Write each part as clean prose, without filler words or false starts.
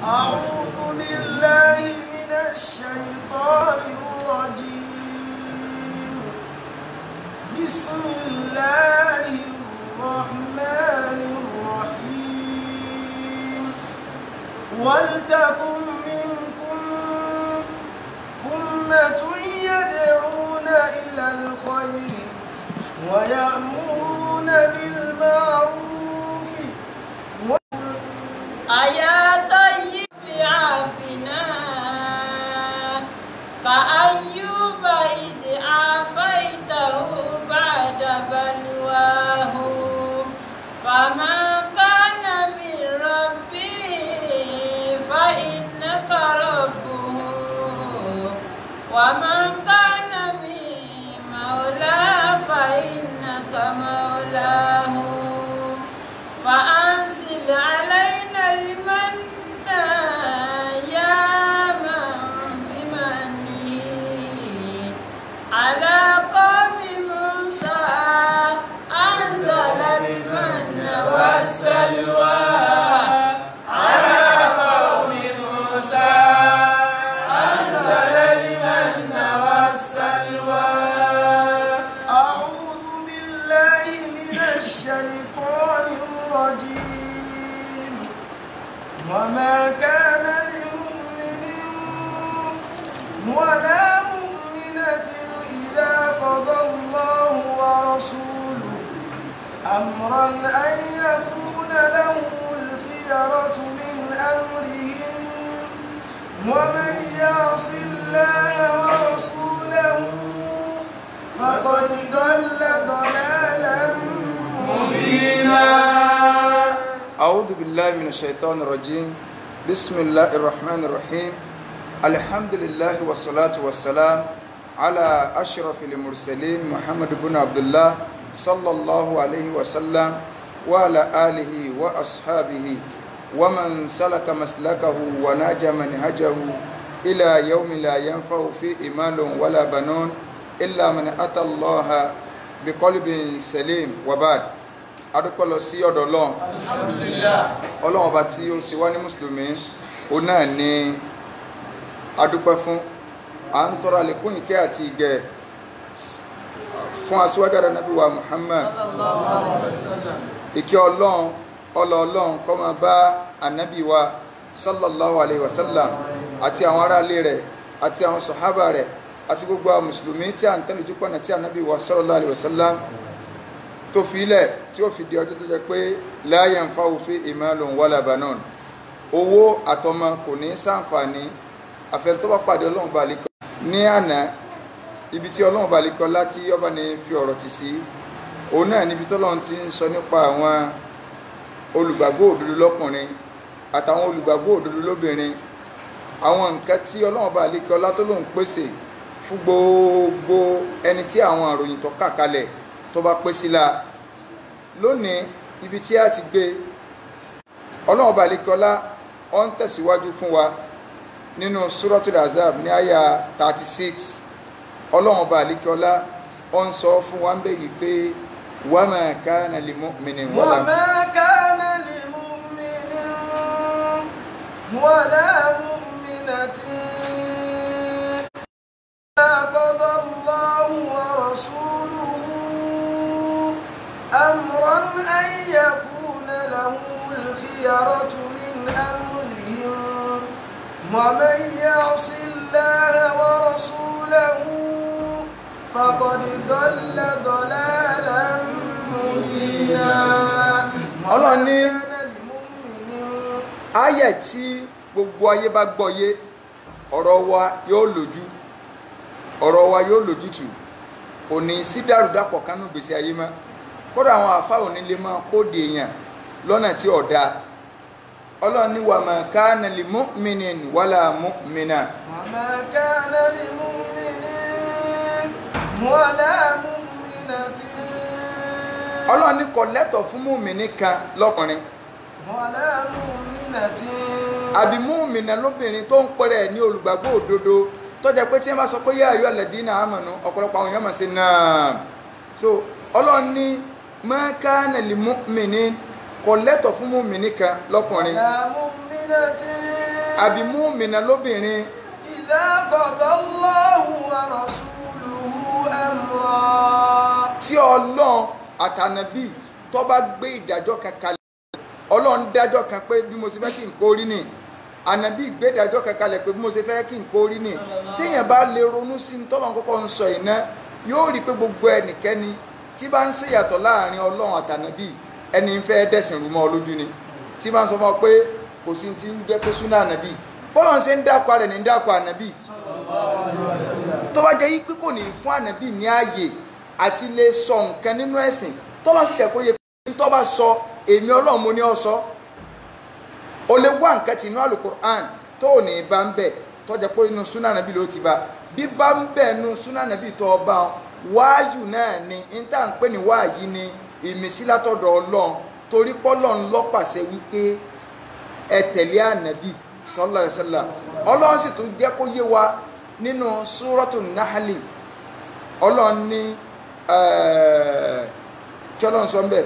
أعوذ بالله من الشيطان الرجيم بسم الله الرحمن الرحيم ولتكن منكم أمة يدعون إلى الخير ويأمرون بالمعروف أيا طيب عافنا كأيوب إذ عافيته بعد بلواه فما كان من ربي فإنك ربه ومن كان من مولاه فإنك مولاه فأنزل علينا المن يا من بمنه على قوم موسى أنزل المن والسلوى على قوم موسى أنزل المن والسلوى أعوذ بالله من الشيطان الرجيم وما كان لمؤمن ولا مؤمنة إذا قضى الله ورسوله أمرا أن يكون لهم الخيرة من أمرهم ومن يعص الله ورسوله فقد ضل ضلالا مبينا. أعوذ بالله من الشيطان الرجيم بسم الله الرحمن الرحيم الحمد لله والصلاة والسلام على أشرف المرسلين محمد بن عبد الله صلى الله عليه وسلم وعلى آله وأصحابه ومن سلك مسلكه وناج منهجه إلى يوم لا ينفع فيه مال ولا بنون إلا من أتى الله بقلب سليم وبعد adúpẹ́ lọ sí ọ̀dọ̀ Ọlọ́run Alhamdulillah. Ọlọ́run ọba tí ó ṣe wá ní mùsùlùmí ó náà ní adúpẹ́ fún à ń tọrọ àlékún ìkẹ́ àti ìgẹ̀ fún aṣíwájú Ànábì wa Muhammad ìkẹ́ Ọlọ́run Ọlọ́run kó máa bá Ànábì wa sallallahu alayhi wa sallam àti àwọn aráalé rẹ̀ àti àwọn sàhábà rẹ̀ àti gbogbo àwọn mùsùlùmí tí à ń tẹ̀lé ojú pọ̀nà tí Ànábì wa sallallahu alayhi wa sallam tó fi ilẹ̀ tí ó fi di ọjọ́ tó jẹ́ pé la yanfa'u fihi malun wala banun owó àtọmọ kò ní ṣàǹfààní àfẹn tó bá pàdé Ọlọ́run balikọ ní àná ibi tí Ọlọ́run balikọ láti ọba ní fi ọ̀rọ̀ tì sí òun náà níbi tí Ọlọ́run ti ń sọ nípa àwọn olùgbàgbọ́ òdodo lọ́kùnrin àtàwọn olùgbàgbọ́ òdodo lóbìnrin àwọn nǹkan tí Ọlọ́run balikọ látó lóun pèsè fún gbogbo ẹni tí àwọn àròyìn tó kà kalẹ̀ tó bá pé sílá lónìí ibi tí a ti gbé Ọlọ́run balikọlá ó ń tẹ̀síwájú fún wa nínú Suratul Ahzab ní àyà 36 Ọlọ́run balikọlá ó ń sọ fún wa ń bẹ̀ yìí pé wa ma kana li mu'minin wa ma kana li mu'minin wala mu'minatin qada Allahu wa rasuluhu أمرا أن يكون له الخيرة من أمرهم ومن يعص الله ورسوله فقد ضل ضلالا مبينا. Ọlọ́run ní ayé tí gbogbo ayé bá gbọ́yé ọ̀rọ̀ wa yóò lójútùú kò ní sí dàrúdàpọ̀ kánú gbèsè ayé mọ́ kódà àwọn àfáà òní lè máa kóòdì èèyàn lọ́nà tí ọ̀dá Ọlọ́run ní wa ma kana li mu'minin wala mu'mina wa ma kana li mu'minin wala mu'minatin Ọlọ́run ní kò lẹ́tọ̀ fún mùmìnì kan lọ́kùnrin wala mu'minatin àbí mùmìnà lóbìnrin tó ń pẹ̀rẹ̀ ní olùgbàgbọ́ òdodo tó jẹ́ pé tí wọ́n bá sọ pé yá ayyuha alladhina amanu ọ̀pọ̀lọpọ̀ àwọn èèyàn máa ṣe náà so Ọlọ́run ní ma kana li mu'minin kò lẹ́tọ̀ fún mùmìnì kan lọ́kùnrin مؤمنة àbí múmìnà lóbìnrin إذا قضى الله ورسوله أمرا tí Ọlọ́run àtànàbí tó bá gbé ìdájọ́ kan kalẹ̀ Ọlọ́run dájọ́ kan pé bí mo ṣe fẹ́ kí n kó rí ni ànàbí gbé ìdájọ́ kan kalẹ̀ pé bí mo ṣe fẹ́ kí n kó rí ni téèyàn bá lè ronú sí ní tọ́lọ́run kọ́kọ́ ń sọ iná yóò rí pé gbogbo ẹnikẹ́ni tí bá ń ṣèyàtọ̀ láàrin Ọlọ́run àtànàbí ẹni ń fẹ́ dẹ̀sìn rú mọ́ ọ lójú ni tí bá ń sọ fún ọ pé kò sí ti ń jẹ́ pé súnà ànàbí bọ́lọ̀ ń ṣe ń dákọ̀ rẹ̀ ní ń dákọ̀ ànàbí tó bá jẹ́ yí pé kò ní fún ànàbí ní ààyè àti lè sọ nǹkan nínú ẹ̀sìn tọ́lọ́ sì jẹ́ kó yẹ pé tó bá sọ èmi Ọlọ́run mo ní ọ sọ o lè wá nǹkan tí inú Al-Qur'an tó ò ní bá ń bẹ̀ tó jẹ́ pé inú súnà ànàbí ló ti bá bí bá ń bẹ̀ inú súnà ànàbí tó ọba wáyù náà ni ń tà ń pè ní wáyì ni ìmísí látọ̀dọ̀ Ọlọ́run torí pọ́lọ́run ló pàṣẹ wípé ẹ tẹ̀lé ànàbí sallallahu alaihi wasallam Ọlọ́run sì tún jẹ́ kó yé wa nínú Suratul Nahli Ọlọ́run ní kí Ọlọ́run sọ mbẹ́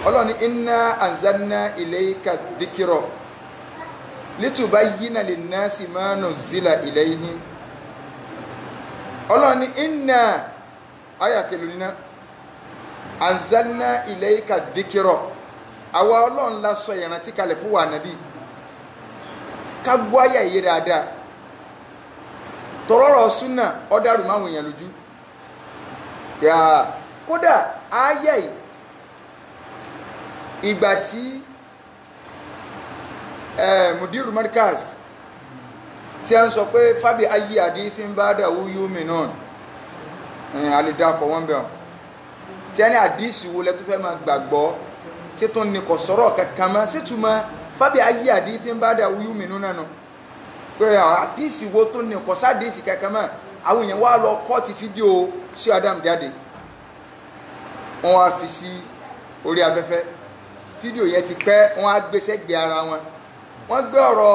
Ọlọ́run ní inna anzalna ilayka dhikra litubayyina linnasi ma nuzzila ilayhim Ọlọ́run ní inna ayakelu nínú anzalna ilayka dhikra àwa Ọlọ́run la sọ ìrántí kalẹ̀ fún wa nàbí ká gbọ́ àyà yìí dáadáa tọrọrọ súnà ọ̀dàrú máa wòyàn lójú yà kódà àyà yìí ìgbà tí mudiru markaz tí a ń sọ pé fábí ayé àdífín bá dàwú yóò náà alìdákọ̀ wọ́n bẹ̀rẹ̀ tí a ní àdísì wo lẹ́tọ́ fẹ́ máa gbàgbọ́ kí tó ní kò sọ̀rọ̀ kankan mọ́ sí túmọ̀ fábí ayé àdísí ń bá dà wúyú mi nínú náà pé àdísì wo tó ní kò sádísì kankan mọ́ àwọn èèyàn wá lọ kọ́ọ̀tì fídíò sí Adam jáde wọ́n wá fi sí orí afẹ́fẹ́ fídíò yẹn ti pẹ́ wọ́n á gbé sẹ́gbẹ̀ẹ́ ara wọn wọ́n gbé ọ̀rọ̀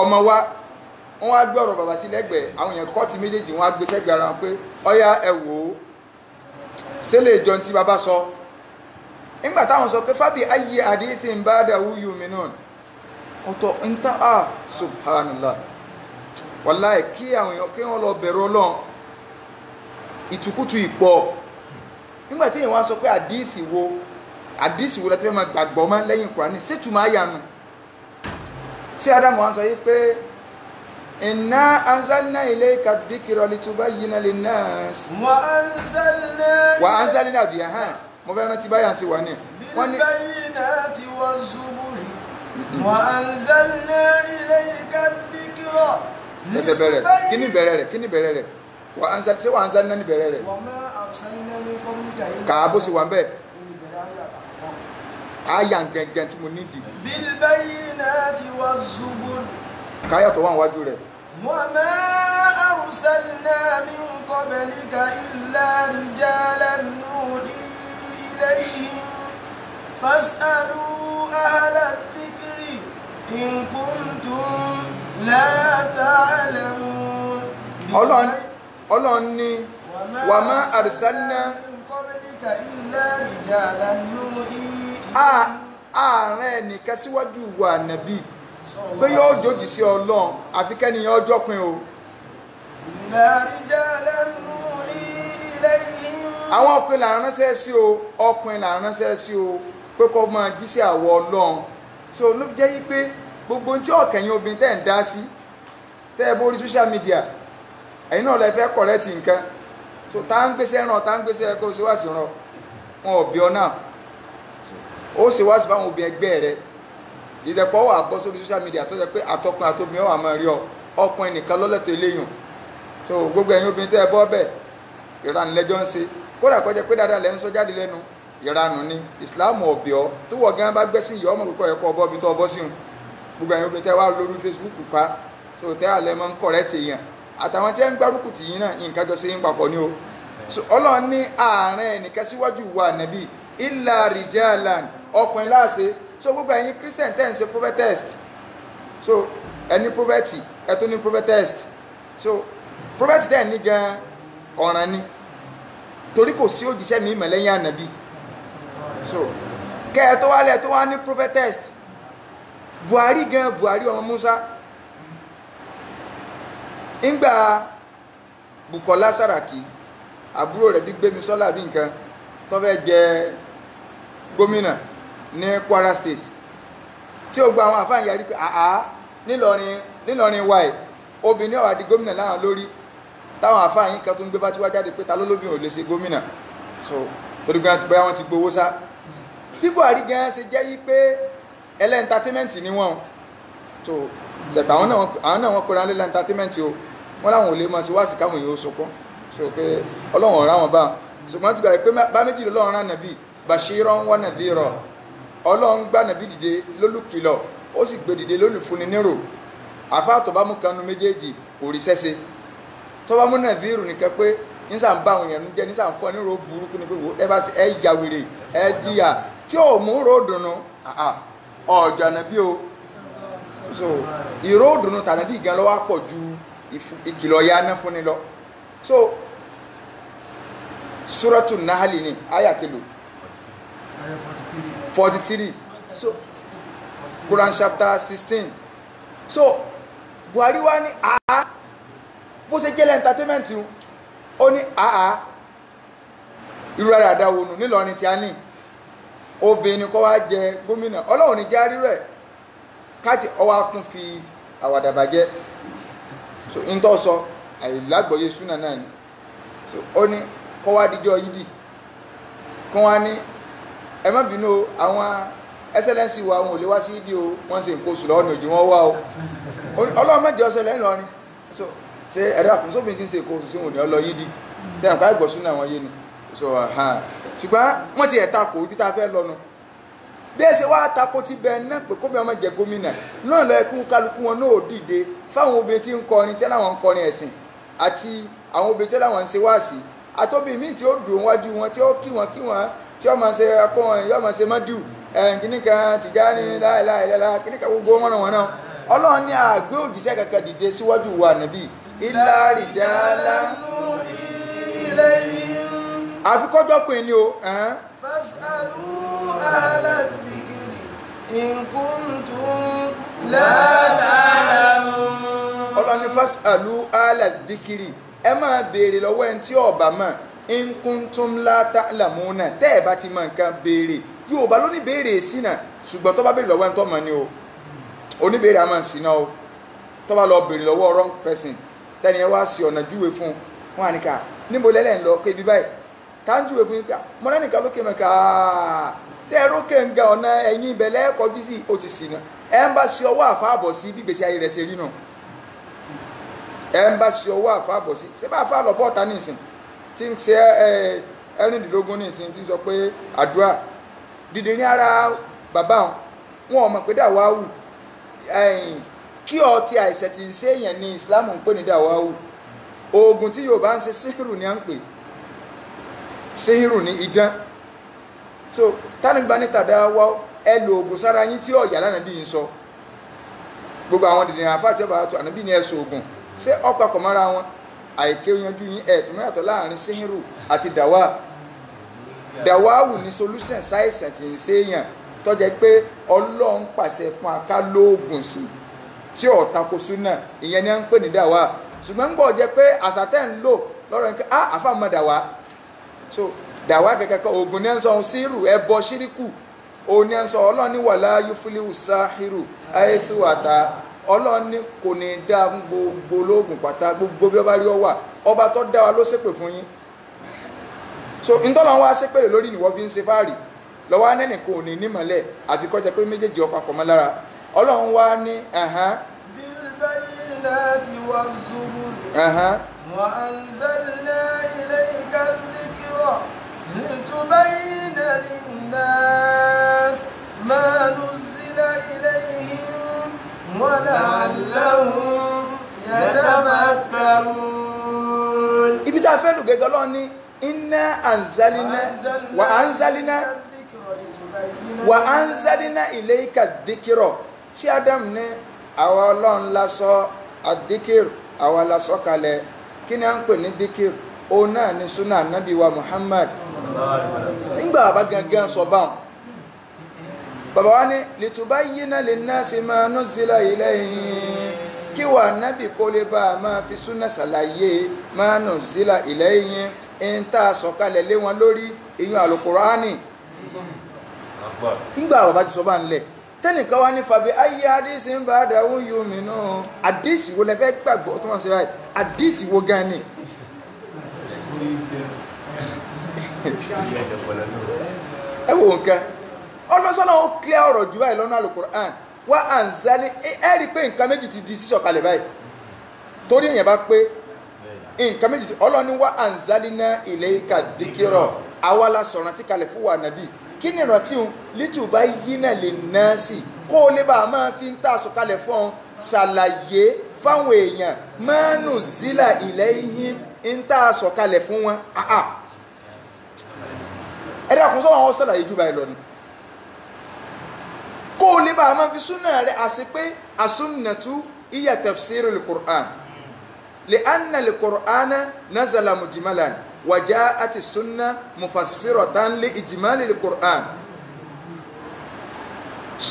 ọmọ wa wọ́n wá gbé ọ̀rọ̀ bàbá sí lẹ́gbẹ̀ẹ́ àwọn èèyàn kọ́ọ̀tì méjèèjì wọ́n á gbé sẹ́gbẹ̀ẹ́ ara wọn pé ọ̀yá ẹ wò ó sẹ́lẹ̀ ìjọ tí bàbá sọ nígbà táwọn sọ pé fábí ayé àdíthì ń bá dáwú yóò mìíràn ọ̀tọ̀ ń tán subhanallah wàláì kí àwọn èèyàn kí wọ́n lọ bẹ̀rù Ọlọ́run ìtukùtù ìpọ̀ nígbà tí èèyàn wá sọ pé àdíthì wo lẹ́tọ́ fẹ́ máa gbàgbọ́ mọ́ lẹ́yìn Kùránì sétùmọ̀ àyànù sí Ádámù wá sọ yí pé inna anzalna ilayka dhikra litubayyina linnas wa anzalna biha mo fẹ́ rántí báyà sí wà ní bilbayyinati wazzuburi wa anzalna ilayka dhikra ẹsẹ̀ bẹ̀rẹ̀ kí ni bẹ̀rẹ̀ rẹ̀ wa anzalna ní bẹ̀rẹ̀ rẹ̀ wa ma arsalna min qablika kàábó sí wà ń bẹ̀ áyà gẹ̀gẹ̀ tí mo nídìí bilbayyinati wazzuburi káyà tó wà wájú rẹ̀ wa ma arsalna min qablika illa rijalan nuhi إليهم فاسألوا أهل الذكر إن كنتم لا تعلمون Ọlọ́run ní وما أرسلنا من قبلك إلا رجالا نوحي ààrẹ nìkan síwájú wa nàbí pé yóò jòjì sí Ọlọ́run àfi kẹ́niyàn ọjọ́ pin o إلا رجالا نوحي إليهم àwọn ọkùnrin là ń ránṣẹ́ sí o pé kó máa jíṣẹ́ àwọ̀ Ọlọ́run so ló jẹ́ yí pé gbogbo tí ọ̀kẹ́yìn obìnrin tẹ́ ń dá sí tẹ́ ẹ bórí social media ẹ̀yin náà lẹ fẹ́ kọ̀rẹ́tì nǹkan so tá ń gbéṣẹ́ ràn tá ń gbéṣẹ́ kó o ṣe wá sí ràn wọn ò bí ọ náà ó ṣe wá sí fáwọn obìnrin ẹgbẹ́ rẹ ìdẹ̀pọ̀ wà bọ́ sórí social media tó jẹ́ pé àtọkùn àtobìnrin wà máa rí ọ ọkùnrin nìkan lọ́lẹ́tọ̀ eléyìn so gbogbo ẹ̀yin obìnrin tẹ́ ẹ bọ́ bẹ́ẹ̀ ìranilẹ́jọ́ ń ṣe kódà kọjá pé dáadáa lẹ́ ń sọ jáde lẹ́nu ìranù ni ìsìláàmù ọ̀bẹ̀ ọ́ tó wọ̀ gan bá gbẹ́sìn ìyá ọmọ kòkó ẹ̀kọ́ ọbọ̀ bí tó ọbọ̀ sí wọn gbogbo ẹ̀yin obìnrin tẹ́ wá lórí Facebook pa so tẹ́ àlẹ́ mọ́ ń kọ̀rẹ́tì èèyàn àtàwọn tí ẹ ń gbárùkù tì yín náà nǹkan jọ sí yín papọ̀ ni o so Ọlọ́run ní ààrẹ ẹnìkan síwájú wa nàbí illa rijalan ọkùnrin láàṣẹ so gbogbo ẹ̀yin Christian tẹ́ ń ṣe prophetess so ẹni prophet ẹ tó ní prophetess so prophet tẹ́ ní gan ọ̀ràn ni torí kò sí òjíṣẹ́ mi mẹ̀lẹ́yìn ànàbí so kẹ́ ẹ tó wálẹ̀ tó wá ní prophetess Buhari gan Buhari ọmọ Musa ńgbà Bukola Saraki àbúrò rẹ̀ bí Gbémisọ́lá bí nǹkan tó fẹ́ jẹ gómìnà ní Kwara State tí ó gba àwọn àfáà yarí pé àá nílọrin wáyé obìnrin ọ̀wà di gómìnà láwọn lórí táwọn àfáà yín kan tó ń gbé bá tí wá jáde pé ta ló lóbìn ò lè ṣe gómìnà so torí gan ti bóyá wọn ti gbowó sá bí Buhari gan ṣe jẹ́ yí pé ẹlẹ́ntatẹ́mẹ́ǹtì ni wọ́n so ṣẹ̀pẹ̀ àwọn náà wọ́n pera lẹ́lẹ́ ẹntatẹ́mẹ́ǹtì o wọ́n láwọn ò lè mọ̀ sí wáàsí káwọn èèyàn ó sunkún so pé Ọlọ́run ọ̀rá wọn bá ṣùgbọ́n ti gbà pé bá méjì lọ́run rán nàbí Bashiran wa Nadhira Ọlọ́run gbá nàbí dìde lólùkìlọ̀ ó sì gbé dìde lólùfúnni nírò àfáà tó bá mú kanu méjèèjì kò rí sẹ́sẹ́ tó bá mú Nadhiru nìkan pé nísà ń bá àwọn èèyàn jẹ́ nísà ń fọ́ nírò burúkú ní pé ẹ bá sí ẹ ya wèrè ẹ jìyà tí ò mú ròdùnú ọjọ́ ànàbí o so ìró òdùnnú tànàbí gan lọ́wọ́ pọ̀ ju ìkìlọ̀ ya ná fúnni lọ so Suratu Nahli ni aya kelo 43 so Quran chapter 16 so Buhari wá ní bó ṣe jẹ́lẹ̀ entertainment ó ní irú ara àdáwònù nílọrin tí a ní obìnrin kọ́ wá jẹ gómìnà Ọlọ́run ní járí rẹ̀ káàtì ọwá tún fi àwàdàbàjẹ́ so in tó sọ àìlágbọ̀yé súnà náà ni so ó ní kọ́ wá díjọ́ yídì kọ́ wá ní ẹ má bínú àwọn ẹsẹ́lẹ́nsì wa wọn ò lè wá sí yídì o wọ́n ṣe nǹkan oṣù lọ́wọ́ ní òjì wọ́n wá o Ọlọ́run mẹ́jọ ọsẹlẹ̀ ńlọrin so ṣe ẹ̀rọ àkùnsóbìn tí ń ṣe nǹkan oṣù sí wọn ò ní ọlọ yídì ṣe àǹkà ìgbọ̀ súnà wọn yé ni so ṣùgbọ́n wọ́n ti ẹ̀ta kò ibi tá a fẹ́ lọ́nu bí ẹ ṣe wá tako ti bẹ náà pé kómi ọmọ jẹ gómìnà náà lọ ẹkú kálukú wọn náà dìde fáwọn obìnrin tí ń kọrin tí láwọn ń kọrin ẹ̀sìn àti àwọn obìnrin tí láwọn ń ṣe wáàsí àtọ́bí míì tí ó dùn wájú wọn tí ó kí wọn tí ó máa ṣe akọ wọn yóò máa ṣe mọ́dù kìnnìkan Tìjàní láìláìlá kìnnìkan gbogbo wọn náà Ọlọ́run ní àgbé òjíṣẹ́ kankan dìde síwájú wa nàbí illa rijalan àfikọ́jọ́ pé ní o fas'alu ahla dhikri in kuntum la ta'lamun Ọlọ́run ní fas'alu ahla dhikri ẹ máa béèrè lọ́wọ́ ẹni tí ó bá mọ̀ in kuntum la ta'lamuna tẹ́ ẹ bá ti mọ̀ nǹkan béèrè Yorùbá ló ní béèrè sínà ṣùgbọ́n tó bá béèrè lọ́wọ́ ẹni tó mọ̀ ni o oníbéèrè a máa sínà o tó bá lọ béèrè lọ́wọ́ wrong person tẹ́ni ẹ wá sí ọ̀nà júwe fún wọn àníkà níbo lẹ́lẹ́ ń lọ kébi báyìí tájú èkó yín pé mọ́lá nìkan lókè mẹ́ka tí ẹ rókè ń ga ọ̀nà ẹ̀yìn ìbẹ̀lẹ́ kọjú sí ó ti sìnà ẹ ń bá ṣe ọwọ́ àfáàbọ̀ sí bí gbèsè ayé rẹ̀ ṣe rí nù ẹ ń bá ṣe ọwọ́ àfáàbọ̀ sí ṣé bá àfáà lọ bọ́ọ̀ta nísìn tí ń ṣe ẹ̀rìndínlógún nísìn tí ń sọ pé àdúrà dìde ní ara bàbá wọn ò mọ̀ pé dàwáwù kí ọ ti àìsẹ̀ tí ń ṣe èèyàn ní Islam ń pè ní dàwáwù oògùn tí Yorùbá ń ṣe síhìrù ni à ń pè síhìrù ní idán so tánìgbà ní tàdáwá ẹ lo oògùn sára yín tí ọ̀yà lánàá bí n sọ gbogbo àwọn dìde àfáà tí ọba tó ànábì ní ẹ̀sùn oògùn ṣé ọ̀pá kọ̀ mọ́ra wọn àìké yanjú yín tó mẹ́yàtọ̀ láàrin síhìrù àti dàwáwù ní solution sáìsàn tí ń ṣe èèyàn tó jẹ́ pé Ọlọ́run pàṣẹ fún aká lóògùn sí tí ọ̀tá kò súnà ìyẹn ni à ń pè ní dàwá ṣùgbọ́n ń gbọ́ jẹ́ pé àṣàtẹ̀ ń lò lọ́rọ̀ nǹkan àfàmọ́ dàwá so dàwá kẹ̀kẹ́ kan oògùn ní ẹ̀ ń sọ síhìrù ẹbọ ṣíríkù òun ní ẹ̀ ń sọ Ọlọ́run ní wàlá yuflihu sáhìrù àìsù àtà Ọlọ́run ní kò ní dá gbogbo olóògùn pátá gbogbo bí ọba rí ọ wà ọba tó dá wa ló ṣépè fún yín so ntọ́lọ́ wa ṣépè lórí ìwọ fi ń ṣe fáàrí lọ́wọ́ anẹ́nìkan ò ní nímọ̀lẹ́ àfikọ́jẹ́ pé méjèèjì ọ̀pá pọ̀ mọ́ lára Ọlọ́run wá ní bilbayyinati wazzubur wa anzalna ilayka dhikra litubayyina linnas ma nuzzila ilayhim wa la'allahum yatafakkarun. Ibi tá a fẹ́ lù gẹ́gẹ́ Ọlọ́run ní inna anzalina wa anzalina ilayka dhikra tí Adam ní àwa Ọlọ́run lásọ àdíkìr àwa lásọ kalẹ̀ kí ni a ń pè ní díkìr òun náà ni súnà nábì wa Muhammad nígbà bá gangan sọ báwọn bàbá wa ní litubayyina linnasi ma nuzzila ilayhim kí wà nábì kó lè bá a máa fi súnà ṣàlàyé ma nuzzila ilayhim ń tà sọ̀kalẹ̀ lé wọn lórí ìyún àlùkùránì. nígbà bàbá ti sọ bá ń lẹ̀ tẹ́nìkan wá ní fàbí ayé àdísì ń bá dáhùn yóò mìíràn àdísì wo lẹ fẹ́ gbàgbọ́ tó wọ́n ṣe báyìí àdísì wo gan ni. ẹ wo nǹkan ọlọ́sọ́nà ó kílẹ̀ ọ̀rọ̀ jù báyìí lọ́nà Al-Qur'an wá àǹzálí ẹ rí i pé nǹkan méjì ti di sísọ̀kalẹ̀ báyìí torí èèyàn bá pé nǹkan méjì ọlọ́ni wá àǹzálí ná ilayka dhikra àwa la sọ̀rọ̀ tí kalẹ̀ fún wa nàbí kí ni ìrántí un litubayyina linnasi kó o lè bá a máa fi ń tà sọ̀kalẹ̀ fún ọ ṣàlàyé fáwọn èèyàn ma nuzzila ilayhim ń tà sọ̀kalẹ̀ fún wọn. ẹ̀dá kún sọ́wọ́n àwọn ṣàlàyé jù báyìí lọ ni kó o lè bá a máa fi súnà rẹ̀ àti pé as-sunnatu iya tafsirul Qur'an li'anna al-Qur'ana nazala mujmalan wa ja'at as-sunna mufassiratan li ijmal al-Qur'an.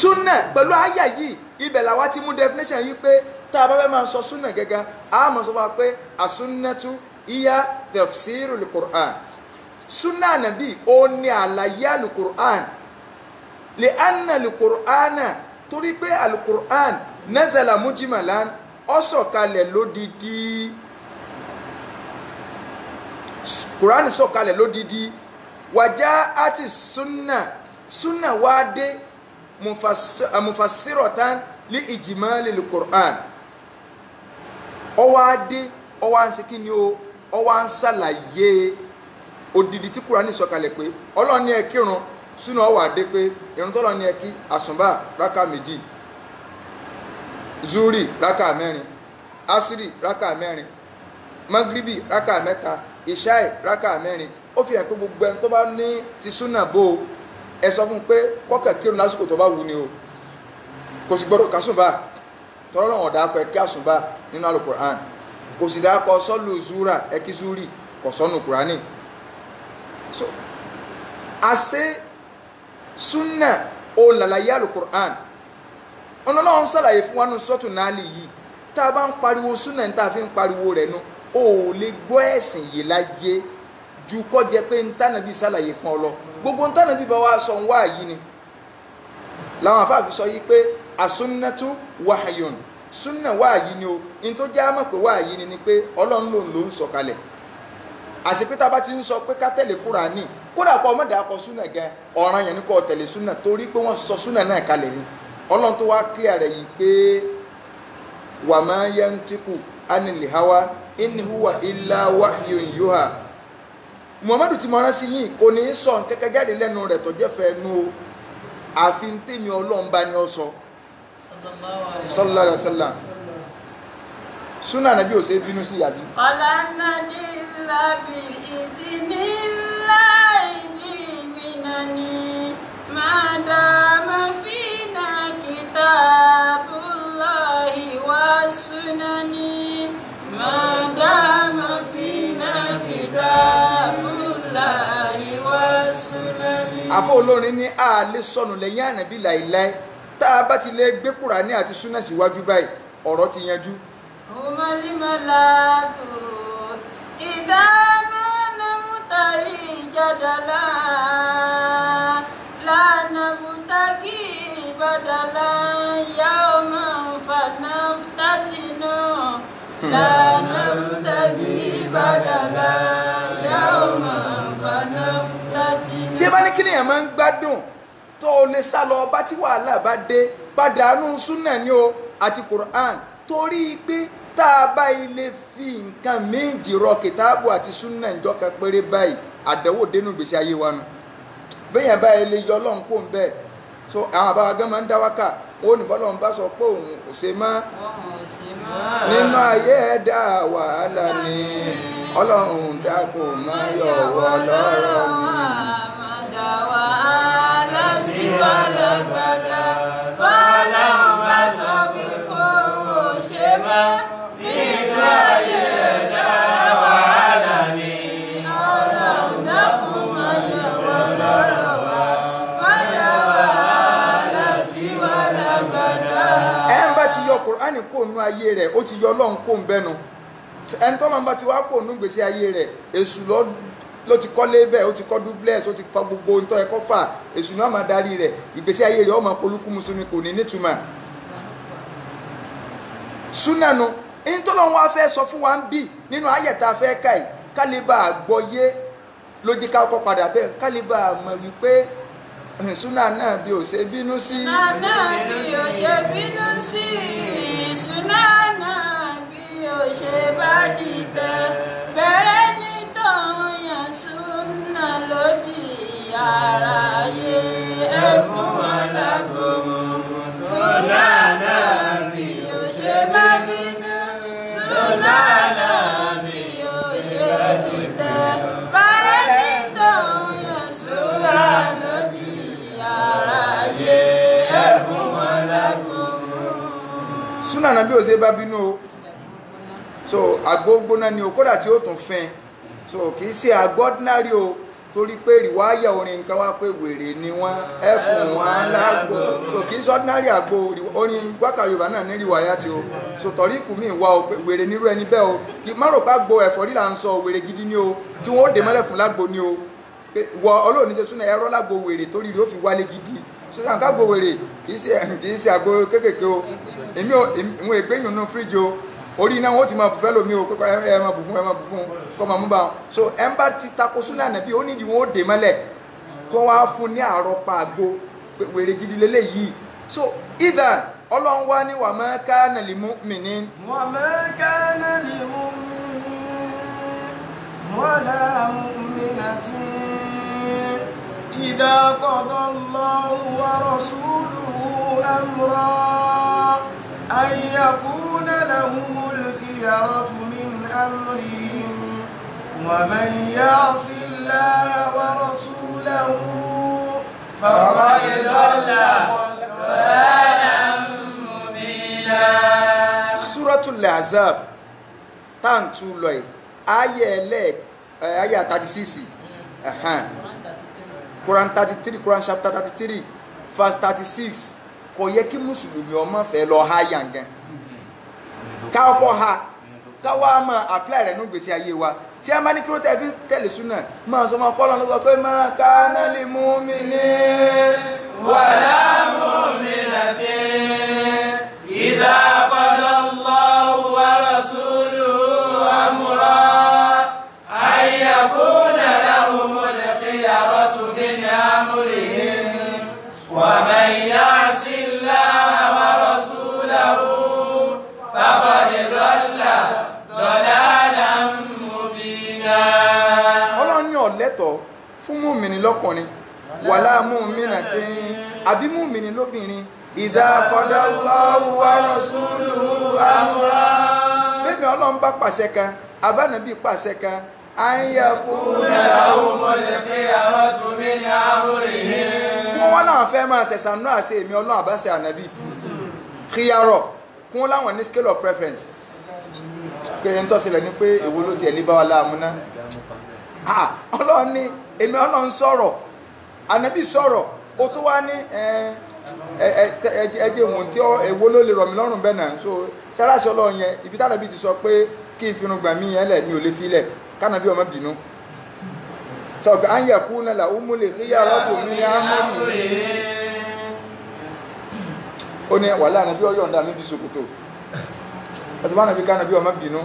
súnà pẹ̀lú àyà yìí ibẹ̀ làwa ti mú definition yìí pé tá a bá fẹ́ máa sọ súnà gẹ́gẹ́ a máa sọ fún wa pé as-sunnatu iya tafsirul Qur'an. súnà nàbí ó ní àlàyé al-Qur'an li'anna al-Qur'ana torí pé al-Qur'an nazala mujmalan ó sọ̀kalẹ̀ lódidi Qur'an sọ̀kalẹ̀ lódidi wàjá àti sunna wá dé mufassiratan li ijmali al-Qur'an ó wá dé ó wá ń ṣe kí ni ó wá ń ṣàlàyé odidi tí Qur'an sọ̀kalẹ̀ pé Ọlọ́run ní ẹ kírun súnà ó wá dé pé ìrun tó lọ ní ẹ kí àsùnbà rákà méjì zuri rákà mẹ́rin asiri rákà mẹ́rin magribi rákà mẹ́ta ìṣáì rákà mẹ́rin ó fi hàn pé gbogbo ẹni tó bá ní ti súnà bó ẹ sọ fún pé kọ́kẹ́ kírun lásìkò tó bá wù ni o kò sì gbọ́dọ̀ kásùnbà tọ́lọ́ náà ọ̀dà akọ ẹ̀kí àsùnbà nínú Al-Qur'an kò sì dákọ sọ́lù zura ẹ̀kí zuri kò sọ́nù Qur'ani. so àṣẹ súnà ó làlàyé Al-Qur'an ọlọ́run ṣàlàyé fún wa nínú sọ́tù náàlì yìí tá a bá ń pariwo súnà ní tá a fi ń pariwo rẹ̀ nu ó lè gbọ́ ẹ̀sìn yìí láyé ju kó jẹ́ pé ntànàbí ṣàlàyé fún ọ lọ gbogbo ntànàbí bá wa sọ wá yìí ni làwọn afáàfin sọ yìí pé àsúnnàtú wáhayùn súnà wá yìí ni o ní tó já mọ̀ pé wá yìí ni pé ọlọ́run ló ń sọ̀kalẹ̀ àṣepé tá a bá ti ń sọ pé ká tẹ̀lé Kùránì kódà kọ́ ọmọdé akọ súnà gan ọ̀ràn yẹn ni kò tẹ̀lé súnà torí pé wọ́n sọ súnà náà kalẹ̀ ni ọlọ́run tó wá clear rẹ̀ yìí pé wa ma yantiqu anil hawa in huwa illa wahyun yuha Muhammadu tí mo rán sí yìí kò ní sọ kẹ́kẹ́ jáde lẹ́nu rẹ̀ tó jẹ́ fẹ́ nu o àfi tèmi ọlọ́run bá ní ọ sọ sallallahu alaihi wasallam súnà nàbí ò ṣe bínú sí yàbí. ọ̀lànàdìlà bí ìdínnílá ìdíbìnání máa dá máa fi náà kitabullahi wa sunani máa dá máa fi náà kitabullahi wa sunani. àfọ olórin ní a lè sọnù lẹ́yìn ànábì láìláì tá a bá ti lè gbé Kùránì àti súnà síwájú báyìí ọ̀rọ̀ ti yanjú. Umalimalagu idama namutai jadala la namutaki badala yauma fanaftatino la namutaki badala yauma fanaftatino. tí ẹ bá ní kí nìyẹn máa ń gbádùn tó o lè sá lọ bá tí wàhálà bá dé pàdánù súnà ni o àti Qur'an torí pé tá a bá ilé fi nǹkan méjì rọ kìtáàbù àti súnà ìjọ kan péré báyìí àdánwò dénú gbèsè ayé wa nù bẹ́yẹn báyìí lè yọ ọlọ́run kó ń bẹ́ẹ̀ so àwọn àbáwá gan máa ń dá wákà wọn ò ní bọ́lọ́run bá sọ pé òun ò ṣe mọ́ nínú ayé ẹ̀dá wàhálà ni ọlọ́run dákò máa yọ̀ wọ́ lọ́rọ̀ mi. Nínú ayé ẹ̀dá wàhálà ni ọlọ́run dákun máa yọ̀ wọ́ lọ́rọ̀ wa má dá wàhálà Kùránì kò nú ayé rẹ̀ ó ti yọ Ọlọ́run kò ń bẹ́nu ẹni tọ́lọ́run bá ti wá kò nú gbèsè ayé rẹ̀ èṣù ló ti kọ́lé bẹ́ẹ̀ ó ti kọ́ duplex ó ti fa gbogbo ohun tó yẹ kó fà èṣù náà máa darí rẹ̀ ìgbésí ayé rẹ̀ ó máa polúkú mùsùlùmí kò ní nítumọ̀ súnànù èyí tọ́lọ́run wá fẹ́ sọ fún wa ń bì nínú ayẹ̀ta fẹ́ ká yìí kálíbà àgbọ́yé lójí ká kọ́ padà bẹ́ẹ̀ kálíbà mọ̀ wípé súnà náà bí ò ṣe bínú sí náà bí ó ṣe bínú sí súnà náà bí ó ṣe bá dìtẹ̀ bẹ̀rẹ̀ ní tọ̀hún yàn súnà lódì aráyé ẹ fún wọn lágbo súnà náà bí ó ṣe bá dìtẹ̀ súnà náà bí ó ṣe dìtẹ̀ bẹ̀rẹ̀ ní tọ̀hún yàn súnà lódì aráyé ẹ fún wọn lágbo. súnà náà bí ò ṣe bá bínú o so àgbo gbóná ni o kódà tí ó tún fẹ́ so kì í ṣe àgbo ordinary o torí pé rìwáyà orin nǹkan wá pé wèrè ni wọ́n ẹ fún wọn lágbo so kì í ṣe ordinary àgbo orin gbáka Yorùbá náà ní rìwáyà tí o so tọ̀rí ikú mi wá o pé wèrè nírú ẹni bẹ́ẹ̀ o kì má rò pé àgbo ẹ̀fọ́rí là ń sọ wèrè gidi ni o tí wọ́n ó dè mọ́lẹ̀ fún lágbo ni o wọ Ọlọ́run ní ṣe súnà ẹ̀rọ lágbo wèrè torí rí ó fi wálé gidi so kàn ká gbo wèrè kì í ṣe àgbo kéékèèké o èmi ò ègbéyìn nínú fíríjì o orí iná wọn ó ti máa bù fẹ́ lómi o pé ẹ máa bù fún kọ́ máa mú bá wọn so ẹ ń bá ti tako súnà nàbí ó nídìí wọn ó dè mọ́lẹ̀ kó wá fún ní àrọ́pá àgbo wèrè gidi lélẹ́yìí so idan Ọlọ́run wá ní wa ma kana lil mu'minin wa ma kana lil mu'minin wala mu'minatin idha qada Allahu wa rasuluhu amran أن يكون لهم الخيرة من أمرهم ومن يعص الله ورسوله فقد ضل ضلالا مبينا. سورة الأحزاب تانتو لوي آية 36 Quran 33 Quran chapter 33 verse 36 kò yẹ kí mùsùlùmí ọmọ fẹ́ lọ ha yàngàn ká ọkọ̀ ha ká wá máa apply rẹ̀ ní gbèsè ayé wa tí a máa ní kí ló tẹ́ fi tẹ̀lé súnà máa sọ máa pọ́lọ́ lọ́sọ pé ma kana lil mu'minin wala mu'minatin idha qada Allahu wa rasuluhu amran an yakuna lahumul khiyaratu min amrihim wa man ya'si lẹ́tọ̀ fún mùmìnì lọ́kùnrin wàlá mùmìnà tí àbí mùmìnì lóbìnrin idha qada Allahu wa rasuluhu amran bẹ́ẹ̀ni Ọlọ́run bá pàṣẹ kan àbánàbí pàṣẹ kan an yakuna lahumul khiyaratu min amrihim wọ́n wá láwọn fẹ́ máa ṣẹ̀ṣà náà ṣe èmi Ọlọ́run àbáṣẹ ànábì khiyarọ̀ kún láwọn ní scale of preference pé ń tọ́sílẹ̀ ní pé èwo ló tiẹ̀ lé bá wa láàmúná Ọlọ́run ní èmi Ọlọ́run sọ̀rọ̀ ànábì sọ̀rọ̀ ó tó wá ní ẹjẹ́ ìwọ̀n tí èwo ló lè rọ̀ mí lọ́rùn bẹ́ẹ̀ náà so sẹ́ráṣẹ́ Ọlọ́run yẹn ibi tánàbí ti sọ pé kí n finú gbà mí yẹn lẹ̀ mi ò lè filẹ̀ kánàbí ọmọ bínú sọ pé à ń yẹ̀kú náà là ó múlẹ̀ kí yàrá tó mi ní ámúrì ó ní wàhálà ànábí ọyọ̀ ń dà mí bí ṣòkòtò ọ̀sẹ̀ bá nàbí kánàbí ọmọ bínú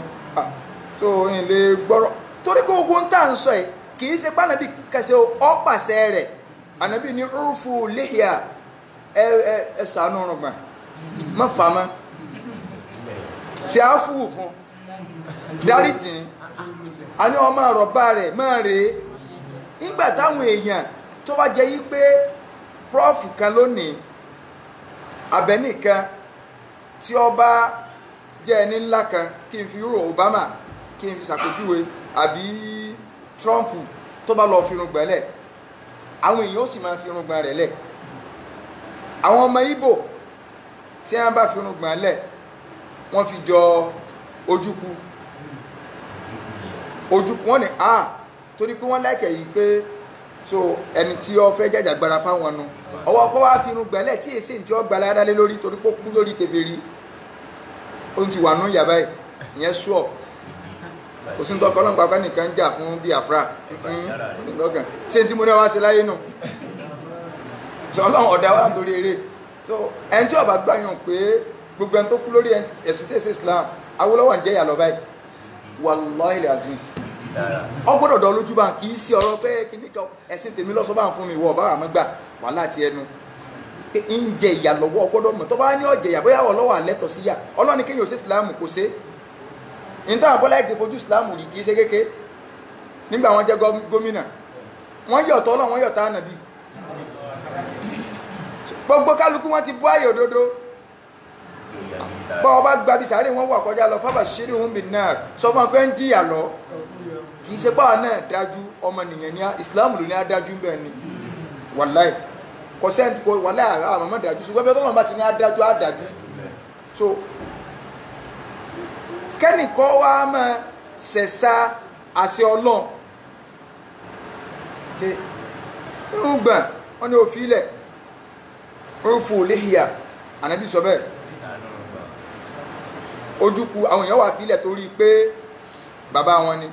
so n lè gbọ́rọ̀ torí kó ogun tá à ń sọ ẹ̀ kì í ṣe pé ànábì kẹsẹ̀ ọ́pàṣẹ rẹ̀ ànábì ní rúfù lihya ẹ ṣàánú ọ̀rùngbọ̀n má fà mọ́ ṣe á fúwù fún dáríjìn a ní ọmọ àrọ̀bá rẹ̀ máa rèé nígbà táwọn èèyàn tó bá jẹ́ yí pé prọ́fù kan lónìí abẹ́nìkan tí ó bá jẹ́ ẹni ńlá kan kí n fi rò Obama kí n fi ṣàpèjúwe àbí Trump tó bá lọ fi irùngbọ̀n lẹ̀ àwọn èèyàn ó sì máa fi irùngbọ̀n rẹ̀ lẹ̀ àwọn ọmọ Ìgbò tí wọ́n bá fi irùngbọ̀n lẹ̀ wọ́n fi jọ ojúkú wọ́n ní torí pé wọ́n láìkẹ̀ yìí pé so ẹni tí ó fẹ́ jàjàgbara fáwọn nu ọwọ́ ọkọ̀ wá fi irùngbọ̀n lẹ̀ tí èsì tí ó gba aládálé lórí torí pé ó kú lórí kèfèrí ó ti wà nú yàbá yìí ìyẹn sùọ́ kò sí ń tọ́kọ́ lọ́nà pàápàá nìkan jà fún Biafra ṣé tí mo ní wá sí láyé nù ọlọ́run ọ̀dà wà nítorí eré so ẹni tí ọba gbàyàn pé gbogbo ẹni tó kú lórí ẹ̀sìn tí èsì Islam Awólọ́wọ̀ ń jẹ́ ìyà lọ báyìí wallahi azim ọgbọ́dọ̀ dọ̀ lójú bá kì í sí ọ̀rọ̀ pé kí ní kan ẹ̀sìn tèmi lọ́sọ́ bá ń fún mi ìwọ ọba àmọ́ gbà wà láti ẹnu pé ń jẹ ìyà lọ́wọ́ ọgbọ́dọ̀ mọ̀ tó bá ní ọ̀jẹ̀ ìyà bóyá ọlọ́wọ̀ àlẹ́tọ̀ sí yà ọlọ́ni kéèyàn sí Islam kò sé ní táwọn bọ́lá ẹ̀gbẹ́ fojú Islam rí kì í ṣe kéke nígbà wọn jẹ́ gómìnà wọ́n yọ̀ tọ́ ọlọ́run wọ́n yọ̀ tá ànàbì gbogbo kálukú wọn ti bú ayé òdodo bọ́ ọba gbabi sàárè wọn wà kọjá lọ fábà ṣírí òun bì náà sọ fún ọ pé ń jìyà lọ kì í ṣe báwa náà dájú ọmọnìyàn ní Islam ló ní adájú bẹ́ẹ̀ ni wàláì kọsẹ́ǹtì kò wàláì àrà àmọ́ dájú ṣùgbọ́n bẹ́ẹ̀ tọ́lọ́mọba ti ní adájú adájú so kẹ́nìkọ́ wa máa ṣẹ̀ṣà àṣẹ ọlọ́run inú gbà wọn ni òfin ilẹ̀ rúfù léhìá ànábì sọ bẹ́ẹ̀ ojúkú àwọn èèyàn wà fílẹ̀ torí pé bàbá wọn ni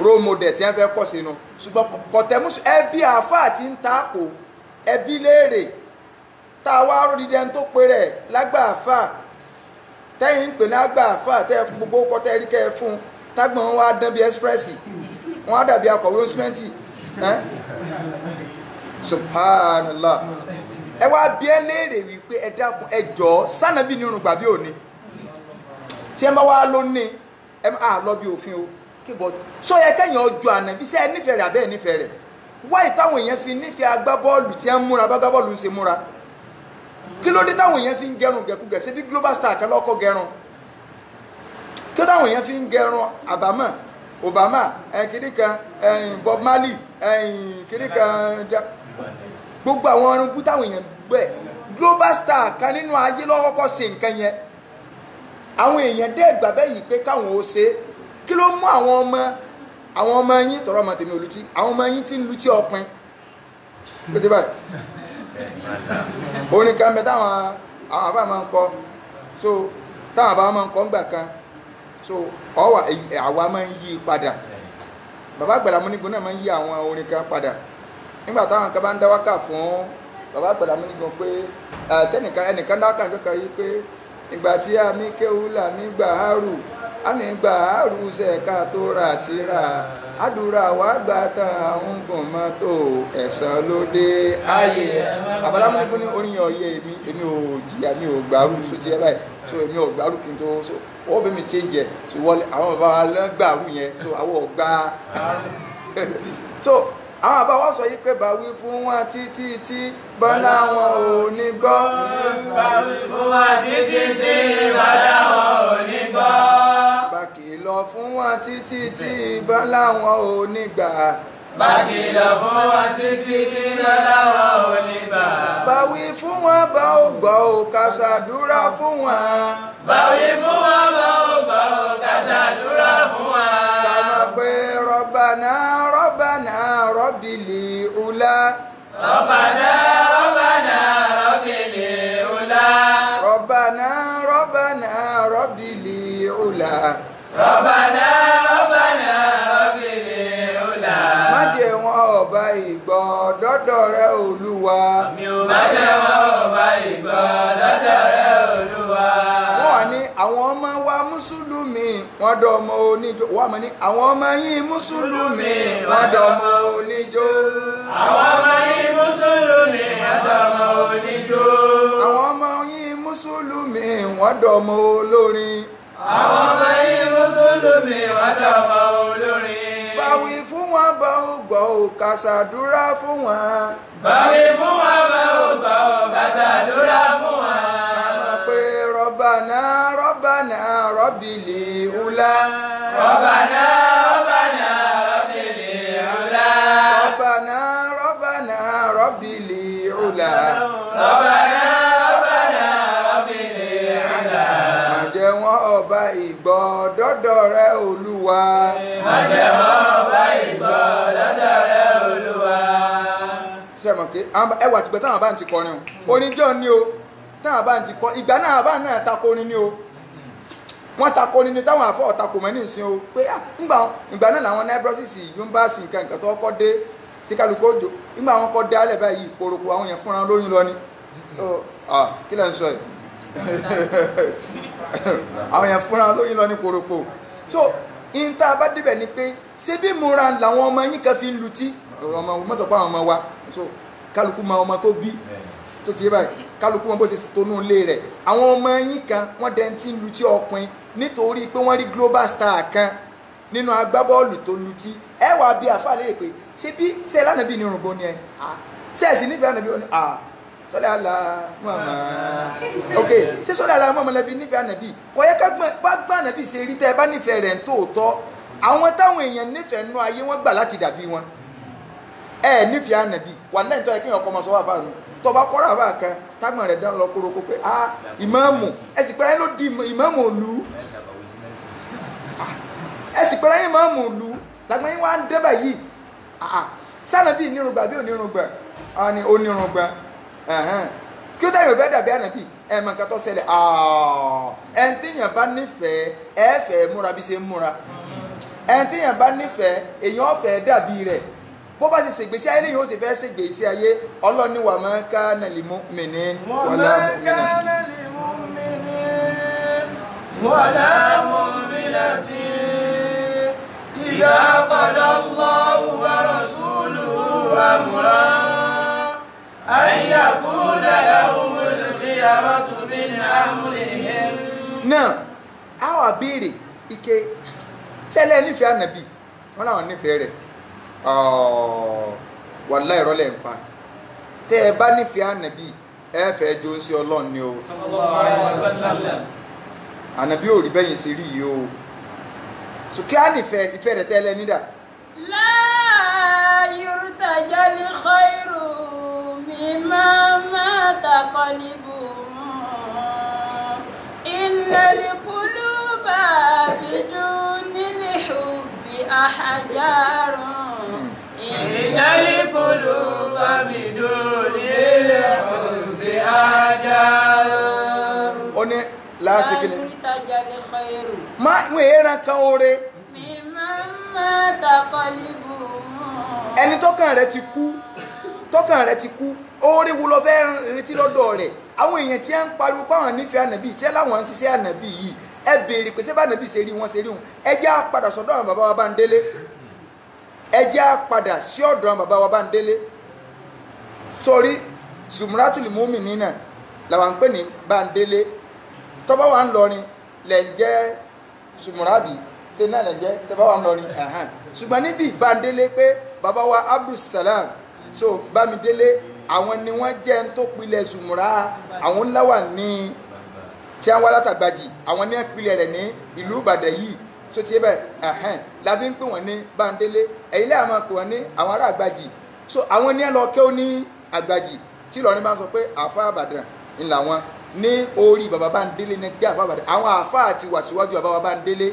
role model tí wọ́n fẹ́ kọ́ sínú ṣùgbọ́n kọ̀tẹ́mùsù ẹbí àáfàá tí ń takò ẹbí léèrè tá a wá ròdìdẹ́ tó pé rẹ̀ lágbà àáfàá tẹ́yìn ń pè ní àgbà àáfàá tẹ́ fún gbogbo kọ́tẹ́ rí kẹ́ fún tágbọ̀n wọn wá dán bí express wọn á dàbí akọ̀wé oṣùmẹ́ntì subhanallah ẹ wá bí ẹ léèrè wípé ẹ dákun ẹ jọ sànàbí ní orùngbà bí òní tí ẹ bá wá lónìí ẹ máa lọ bí òfin o kébọ sọ yẹ kẹyìn ọjọ́ ànàbí sẹ ẹ nífẹ̀ẹ́ rẹ̀ abẹ ẹ nífẹ̀ẹ́ rẹ̀ wáyé táwọn èèyàn fi nífẹ̀ẹ́ agbábọ́ọ̀lù tí ẹ ń múra bá agbábọ́ọ̀lù ń ṣe múra kí ló dé táwọn èèyàn fi ń gẹrun gẹkúgẹ ṣe bí global star kan lọkọ gẹrun kí ló táwọn èèyàn fi ń gẹrun àbámọ̀ Obama kiri kan Bob Marley kiri kan gbogbo àwọn ọrùn bú táwọn èèyàn gbẹ global star kan nínú ayé lọ́kọ́kọ́ ṣe nǹkan yẹn àwọn èèyàn dé ìgbà bẹ́ẹ̀ yìí pé káwọn ó ṣe kí ló mú àwọn ọmọ yín tọrọ ọmọ tèmi olùtí àwọn ọmọ yín tí ń lu tí ọpin pété báyìí orin kan bẹ táwọn àbá máa ń kọ so táwọn àbá máa ń kọ ńgbà kan so ọwà àwa máa ń yí padà bàbá Àgbàlá Múnígun náà máa ń yí àwọn orin kan padà nígbà táwọn kan bá ń dá wákà fún bàbá Àgbàlá Múnígun pé ẹnìkan dá wákà níjọ́ yìí pé ìgbà tí àmì kéwù làmì gbà áàrù àmì gbà áàrù ṣẹ̀ka tó rà tí rà àdúrà wà gbà tán àwọn gùn mọ́tò ẹ̀sán lóde ayé Àgbàlá Múnígun ní orin ọ̀yẹ́ èmi ò jìyà mi ò gbàrú sóti ẹ báyìí so èmi ò gbàrú kí n tó so wọ́n bẹ́ mi change ẹ̀ so wọlé àwọn bàbá wa lọ́gbàrú yẹn so àwọn ò gbà so àwọn àbá wọn sọ yí pé bá wí fún wọn títí tí bọ́lá wọn ò ní gbọ́. bá wí fún wọn títí tí bọ́lá wọn ò ní gbọ́. bá kìlọ̀ fún wọn títí tí bọ́lá wọn ò ní gbà. bá kìlọ̀ fún wọn títí tí bọ́lá wọn ò ní gbà. bá wí fún wọn bá ò gbọ́ ò ká ṣàdúrà fún wọn. bá wí fún wọn bá ò gbọ́ ò ká ṣàdúrà fún wọn. ká mọ̀ pé Rabbana Rabbil ula. Rabbana Rabbil ula. Rabbana Rabbil ula. Rabbana Rabbil ula. Má jẹ́ wọn ọba ìgbọ́ dọ́dọ̀ rẹ Olúwa. Má jẹ́ wọn ọba ìgbọ́ dọ́dọ̀ rẹ Olúwa. Wọ́n wà ní àwọn ọmọ wa mùsùlùmí wọ́n dọ̀mọ oníjó wọ́n mọ̀ ní àwọn ọmọ yín mùsùlùmí wọ́n dọ̀mọ oníjó. Àwọn ọmọ yín mùsùlùmí wọ́n dọ̀mọ oníjó. Àwọn ọmọ yín mùsùlùmí wọ́n dọ̀mọ olórin. Àwọn ọmọ yín mùsùlùmí wọ́n dọ̀mọ olórin. Bá wí fún wọn bá ò gbọ́ ò ká ṣàdúrà fún wọn. Bá wí fún wọn bá ò gbọ́ ò ká ṣàdúrà fún wọn. Ká mọ̀ pé Rabbana Rabbil ula. Rabbana Rabbil ula. Rabbana Rabbil ula. Rabbana Rabbil ula. Má jẹ́ wọn ọba ìgbọ́ dọ́dọ̀ rẹ Olúwa. Má jẹ́ wọn ọba ìgbọ́ dọ́dọ̀ rẹ Olúwa. Ṣé mọ̀ pé ẹwà tìgbẹ́ táwọn bá ń ti kọrin o orin jọ ni o táwọn àbá ti kọ́ ìgbà náà àbá náà takò ní o wọ́n takò ní táwọn àfọ́ takò mọ́ ní ìsìn o pé ìgbà náà làwọn nephrosis yunifásitì nǹkan tó kọ́ dé tí kálukú òjò nígbà wọn kọ́ dálẹ̀ báyìí ìporoko àwọn yẹn fúnra lóyún lọ ni kí lẹ́ ń sọ yìí àwọn yẹn fúnra lóyún lọ ní ìporoko so ìta bá débẹ̀ ni pé ṣé bí múra làwọn ọmọ yín kan fi ń lutí ọmọ mọ́sọ̀pọ̀ àwọn ọmọ wa so kálukú mọ ọmọ tó bí tó ti yé báyìí kálukú wọn bó ṣe tónú ilé rẹ̀ àwọn ọmọ yín kan wọ́n dẹ̀ ti ń lutí ọkùnrin nítorí pé wọ́n rí global star kan nínú agbábọ́ọ̀lù tó lutí ẹ wà bí àfáà lérè pé ṣé bí ṣe lánàá bí ní irùngbọ̀n ni ẹ ṣe ẹ̀sìn nífẹ̀ẹ́ ànàbí ó ní sọ́lẹ̀ àlà mọ̀mọ́ ok ṣé sọ́lẹ̀ àlà mọ̀mọ́ lẹ́bi nífẹ̀ẹ́ ànàbí kò yẹ ká gbá ànàbí ṣe rí tẹ́ ẹ bá nífẹ̀ẹ́ rẹ̀ ń tòótọ́ àwọn táwọn èèyàn nífẹ̀ẹ́ nú ayé wọ́n gbà láti dàbí wọn ẹ nífẹ̀ẹ́ ànàbí wà lẹ́yìn tó yẹ kí ọkọ̀ ọmọ sọ́wọ́ àbá nu tó bá kọ́ra àbá kan tágbọ̀n rẹ̀ dán lọ kóró kó pé ìmáàmù ẹ sì pẹ́rẹ́ ló di ìmáàmù òlu ẹ sì pẹ́rẹ́ ìmáàmù òlu làgbọ́n yín wá ń dẹ́bà yìí sànàbí nírùngbà bí onírùngbà ni onírùngbà kí ó dá ìwé bẹ́ẹ̀ dàbí ànàbí ẹ mọ nǹkan tó ṣẹlẹ̀ ẹni téèyàn bá nífẹ̀ẹ́ ẹ fẹ́ múra bí ṣe ń múra ẹni téèyàn bá nífẹ̀ẹ́ èèyàn fẹ́ dàbí rẹ̀ bó bá ti ṣègbésí ayé lẹ́yìn ó sì fẹ́ ṣègbésí ayé ọlọ́ni wà máa ń ká nàlímú mìíní wàlá mu'minati idha qada Allahu wa rasuluhu amran an yakuna lahumul khiyaratu min amrihim. náà a wà béèrè ike sẹ́lẹ̀ nífẹ̀ẹ́ ànàbí wọn làwọn nífẹ̀ẹ́ rẹ̀ wàláhì ìrọ́lẹ̀ ń pa tẹ́ ẹ bá nífẹ̀ẹ́ ànàbí ẹ fẹ́ jó ń sí ọlọ́run ni o ànàbí ò rí bẹ́yìn sí rí yìí o sùkẹ́ á nífẹ̀ẹ́ ìfẹ́ rẹ̀ tẹ́lẹ̀ nídà. la yurtajal khairu mimma mata qalbuhum innal quluba bidunil hubbi ahjarun innal quluba bidunil hubbi ahjarun. ó ní láàṣẹ kí ni yurtajal khairu wọ́n èèràn kan oore mimma mata qalbuhum ẹni tọ́kàn rẹ̀ ti kú oore wo lọ fẹ́ retí lọ́dọ̀ rẹ̀ àwọn èèyàn tí ń pariwo páwọn nífẹ̀ẹ́ ànàbí tí láwọn ń ṣiṣẹ́ ànàbí yìí ẹ béèrè pé ṣé bá ànàbí ṣe rí wọn ṣe rí wọn ẹ jẹ́ á padà sọ́dọ̀ àwọn bàbá wa Bándélé ẹ jẹ́ á padà sí ọ̀dọ̀ àwọn bàbá wa Bándélé sórí Zumratul Mu'minina làwọn ń pè ní Bándélé tọ́bá wa ń lọrin lẹ̀ ń jẹ́ Zumrabi ṣe náà lẹ̀ ń jẹ́ tọ́bá wa ń lọrin ṣùgbọ́n níbi Bándélé pé bàbá wa Abdulsalam so Bámidélé àwọn ni wọ́n jẹ́ ń tó pilẹ̀ Zumra àwọn ńláwà ní tí wọ́n wá látàgbàjì àwọn ní ìpìlẹ̀ rẹ̀ ní ìlú Ìbàdàn yìí so ti bẹ́ẹ̀ láfi ń pè wọ́n ní Bándélé ẹ̀yìn lẹ́yìn àwọn pè wọ́n ní àwọn ará àgbàjì so àwọn ní ẹlọ́kẹ́ ó ní àgbàjì tí Ìlọrin bá ń sọ pé àfa Ìbàdàn ńlá wọn ní orí bàbá Bándélé ní ti jẹ́ àfa Ìbàdàn àwọn àfa àti wà síwájú bàbá Bándélé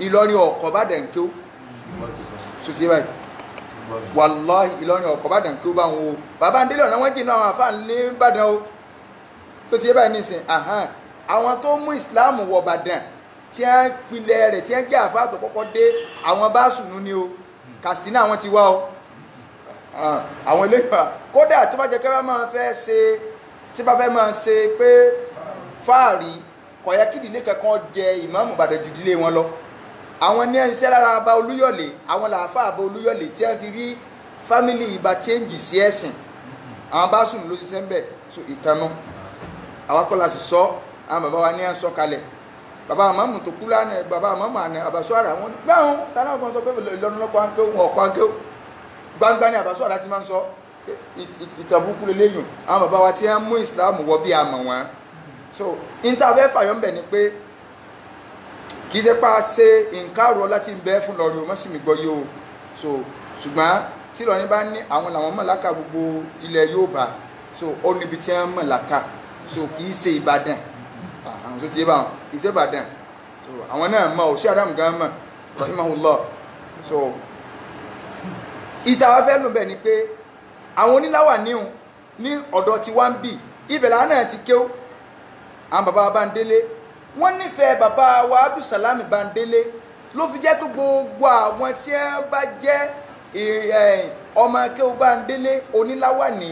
Ìlọrin ọ̀kọ̀ Ìbàdàn kí ó so ti bẹ́ẹ̀ wàláhì Ìlọrin ọ̀kọ̀ Ìbàdàn kí ó bá wọn o bàbá Bándélé ọ̀nà wọn jìnnà àwọn àfa ní Ìbàdàn o so ti bẹ́ẹ̀ nísìn àwọn tó mú ìsìláàmù wọ Ìbàdàn tí wọ́n pilẹ̀ rẹ̀ tí wọ́n jẹ́ àfa tó kọ́kọ́ dé àwọn bá sùnú ni o Katsina àwọn ti wá o àwọn ilé ìgbà kódà tó bá jẹ́ kí wọ́n máa fẹ́ ṣe tí bá fẹ́ máa ṣe pé fáàrí kò yẹ kí ìdílé kankan jẹ ìmáàmù Ìbàdàn ju ìdílé wọn lọ àwọn ní ẹ̀ńsẹ́ lára Aba Olúyọ̀lé àwọn làáfà Aba Olúyọ̀lé tí wọ́n fi rí fámìlì ìbá chẹ́ǹgì sí ẹ̀sìn àwọn bá sùn ló ṣiṣẹ́ ń bẹ̀ so ìtanú àwọn akọ́lá sì sọ àwọn bàbá wa ní ẹ̀ ń sọ kalẹ̀ bàbá àmàmù tó kú lánàá bàbá àmàmù àná àbàṣọ́ra wọn ni gbáhùn tánà ọkàn sọ pé Ìlọrin lọ́kọ̀ àńké wọn ọkọ̀ àńké gbangba ní àbàṣọ́ra ti máa ń sọ ìtàbùkù lélẹ́yìn àwọn bàbá wa tí wọ́n mú ìsìláàmù wọ bí àmọ̀ wọn so interfere fàyọ̀ ń bẹ̀ ni pé kì í ṣe pa ṣe nǹkan àrò láti ń bẹ́ fún lọ́rí o mọ́ sí mi gbọ́ yìí o so ṣùgbọ́n tí Ìlọrin bá ní àwọn làwọn mọ̀láka gbogbo ilẹ̀ Yorùbá so ó níbi tí wọ́n mọ̀láka so kì í ṣe Ìbàdàn àwọn tó ti yé bá wọn kì í ṣe Ìbàdàn so àwọn náà mọ̀ òṣì Adam gan mọ̀ rahimahullah so ìta wa fẹ́ lò bẹ́ẹ̀ ni pé àwọn oníláwà níhun ní ọ̀dọ̀ tí wá ń bì ibẹ̀ làwọn náà ti kéwú àwọn bàbá wa Bándélé wọ́n nífẹ̀ẹ́ bàbá wa Abdulsalami Bándélé ló fi jẹ́ pé gbogbo àwọn tí wọ́n bá jẹ́ ọmọ kéwú Bándélé oníláwàní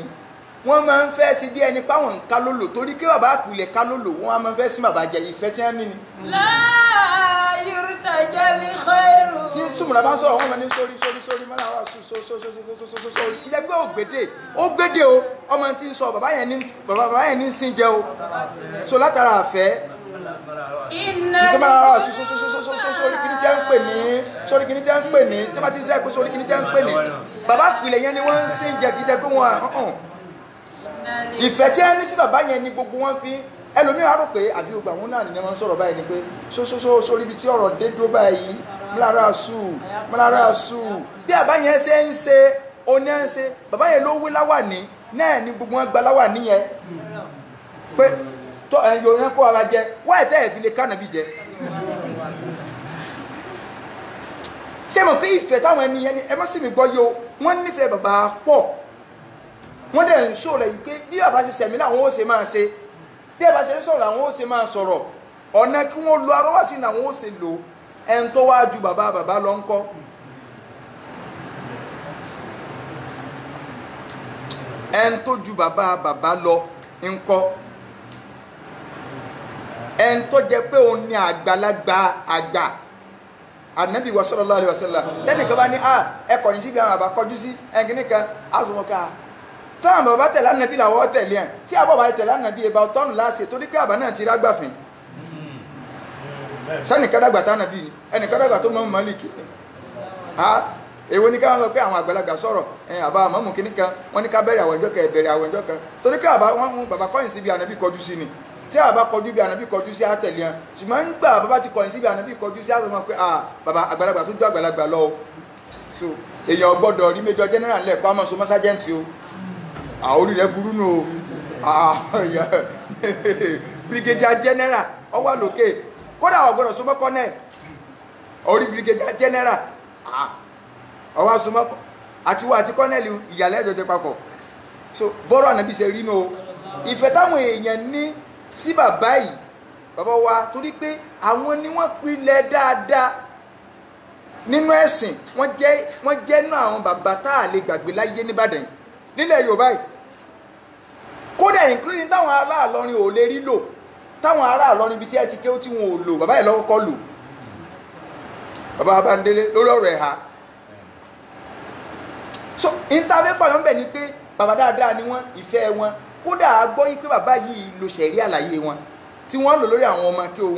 wọ́n máa ń fẹ́ sí bí ẹni páwọn ń ká lólò torí kí bàbá àpilẹ̀ ká lólò wọ́n máa ń fẹ́ sí bàbá jẹ ìfẹ́ tí wọ́n ní ni. yurtajali khairu. tí sùmùrà bá ń sọ̀rọ̀ wọ́n máa ní sórí mọ́lá wa sórí ìjẹ́ pé ó gbédè o ọmọ tí ń sọ bàbá yẹn ní sin jẹ o so látara àfẹ́ nígbà máa wà sórí kìíní tí a ń pè ní sórí kìíní tí a ń pè ní tí a bá ti sẹ́ pé sórí kìíní tí a ń pè ní bàbá àpilẹ̀ yẹn ni wọ́n ń sin jẹ kìí jẹ́ pé wọ́n ìfẹ́ tí a ní sí bàbá yẹn ni gbogbo wọn fi ẹlòmíràn rò pé àbí ogbà wọn náà nìyẹn wọn sọ̀rọ̀ báyìí ni pé sórí ibi tí ọ̀rọ̀ dé dúró báyìí mọ́lára sù bí bàbá yẹn ṣe ń ṣe oní ẹ̀ ń ṣe bàbá yẹn ló wí láwàní náà ni gbogbo wọn gba láwàní yẹn pé tó ẹ̀yìn òun kó ara jẹ wá ẹ̀tẹ́ ẹ̀ fi lè kánàbí jẹ ṣé mọ̀ pé ìfẹ́ táwọn ẹni yẹn ni ẹ má sì mí gbọ́ yìí o wọ́n nífẹ̀ẹ́ bàbá pọ̀ wọ́n dẹ̀ ń ṣó rẹ̀ yìí pé bí bàbá ṣe sẹ̀mí làwọn ó ṣe máa ṣe bí bàbá ṣe ń sọ̀rọ̀ làwọn ó ṣe máa sọ̀rọ̀ ọ̀nà kí wọ́n lo arọ́wọ́sí làwọn ó ṣe lò ẹni tó wá ju bàbá lọ ń kọ́ ẹni tó ju bàbá lọ ń kọ́ ẹni tó jẹ pé òun ni àgbàlagbà àgbà Ànábì wa sallallahu alaihi wasallam tẹ́nìkan bá ní ẹ kọ̀yìn síbi àwọn àbá kọjú sí ẹnkìníkan azùmọ̀ká táwọn bàbá tẹ̀lé Ànábì làwọ́ tẹ̀lé ẹ̀ tí àbọ̀ bá tẹ̀lé Ànábì ẹ̀bà ọ̀tọ́nù láṣẹ torí pé àbá náà ti rágbàfin sẹ́nìkan dàgbà tá Ànábì ni ẹnìkan dàgbà tó mọ́ Málíkì ni èwo ní káwọn sọ pé àwọn àgbàlagbà sọ̀rọ̀ àbá àmọ́mù kìníkan wọ́n ní ká bẹ̀rẹ̀ àwọn ẹjọ́ kẹ bẹ̀rẹ̀ àwọn ẹjọ́ kan torí pé àbá wọn mú bàbá kọ̀yìn síbi Ànábì kọjú sí ni tí àbá kọjú bí Ànábì kọjú sí àtẹ̀lé ẹ̀ ṣùgbọ́n ń gbà bàbá ti kọ̀yìn síbi Ànábì kọjú sí àtọ̀mọ́ pé bàbá àgbàlagbà tó jọ àgbàlagbà lọ so èèyàn gbọ́dọ̀ rí Major General lẹ́ẹ̀kọ́ àmọ́ so mọ́ sájẹ́ǹtì o orí rẹ̀ burú nù o Brigadier General ó wà lókè kódà ọ̀gbọ́dọ̀ so mọ́ Colonel orí Brigadier General ọwọ́ asomọ́ àtiwọ́ àti Colonel ìyàlẹ́ ìjọjẹ papọ̀ so bọ́rọ̀ Ànábì ṣe rí nù o ìfẹ́ táwọn èèyàn ní sí bàbá yìí bàbá wa torí pé àwọn ni wọ́n pilẹ̀ dáadáa nínú ẹ̀sìn wọ́n jẹ́ náà àwọn bàbá tá a lè gbàgbé láyé nìbàdàn nílẹ̀ Yorùbá yìí kódà including táwọn ará Ìlọrin ò lè rí lò táwọn ará Ìlọrin ibi tí ẹ ti ké ó tí wọn ò lò bàbá yìí lọ́kọ́ lò bàbá Bándélé lórí ọ̀rọ̀ ẹ̀ha so interview fàyọ̀ ń bẹ̀ ni pé bàbá dáadáa ni wọ́n ìfẹ́ wọn kódà a gbọ́ yí pé bàbá yìí lo ṣẹ̀rí àlàyé wọn tí wọ́n lò lórí àwọn ọmọ kí o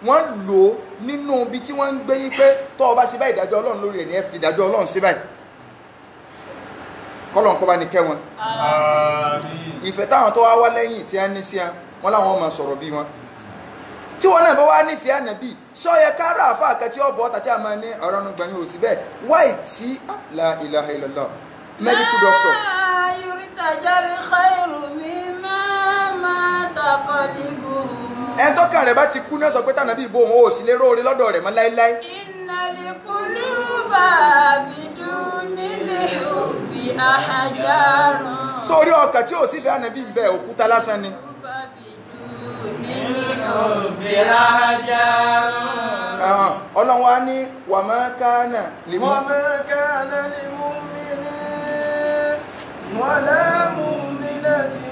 wọ́n lò ó nínú ibi tí wọ́n ń gbé yí pé tọ́ ọ bá sí báyìí ìdájọ́ Ọlọ́run lórí ẹ̀ ní ẹ fi ìdájọ́ Ọlọ́run sí báyìí kọ́lọ̀ nǹkan bá ní kẹ́ wọn ìfẹ́ táwọn tó wá lẹ́yìn tí a ní sí wọn láwọn ọmọ sọ̀rọ̀ bí wọn tí wọn náà bá wá nífẹ̀ẹ́ Ànábì sọ yẹ kára àfa àkàtì ọ̀bọ̀ tàbí àmọ́ ní ọ̀rọ̀ ọ̀nà gbẹ̀yìn òsì bẹ́ẹ̀ wáì tí la ilaha illallah medical doctor. yurtajali khairu mimma mata qalbuhum. ẹni tó kàn rẹ̀ bá ti kú náà sọ pé tànàbí ìbò òun ò sì lè róore lọ́dọ̀ rẹ̀ mọ́ láéláé. innal quluba bidunil hubbi ahjarun. sórí ọkàn tí ò sì fẹ́ Ànábì ń bẹ òkúta lásán ni. Ọlọ́run wa ní wa ma kana limu'minin wala mu'minatin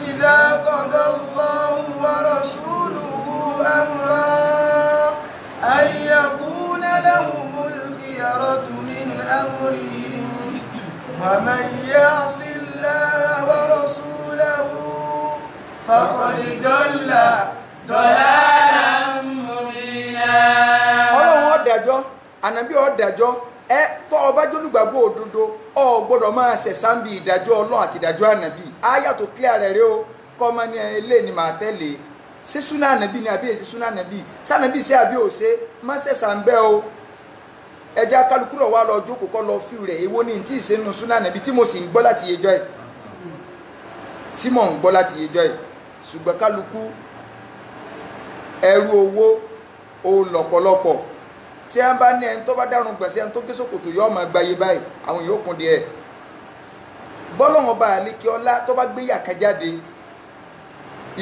idha qada Allahu wa rasuluhu amran an yakuna lahumul khiyaratu min amrihim wa man ya'si Allaha wa rasulahu faqad dalla dalalan mubina. Ọlọ́run ó dájọ́ Ànábì ó dájọ́ tọ́ ọba jólùgbàgbọ́ òdodo ọ gbọ́dọ̀ máa ṣẹ̀san bí ìdájọ́ Ọlọ́run àti ìdájọ́ Ànábì áyà tó clear rẹ̀ rí o kọ́ ọmọ ní ilé ni màá tẹ̀lé ṣé súnà Ànábì ni àbí èsì súnà Ànábì sànàbì ṣe àbí òṣè má ṣẹ̀san bẹ́ẹ̀ o ẹja kálukú rọ̀ wá lọ jókòó kọ́ lọ fíw rẹ̀ èwo ni tí ì ṣe nínú súnà Ànábì tí mo sì ń gbọ́ láti yejọ́ ẹ̀ ṣùgbọ́n kálukú ẹrú owó òun lọ́pọ̀lọpọ̀ tí a bá ní ẹni tó bá dárun gbẹ̀sẹ̀ ẹni tó gé sókòtò yọ ọmọ gbayé báyìí àwọn yóò kún díẹ̀ bọ́lọ́wọ́n bá àlékè ọlá tó bá gbé yàkà jáde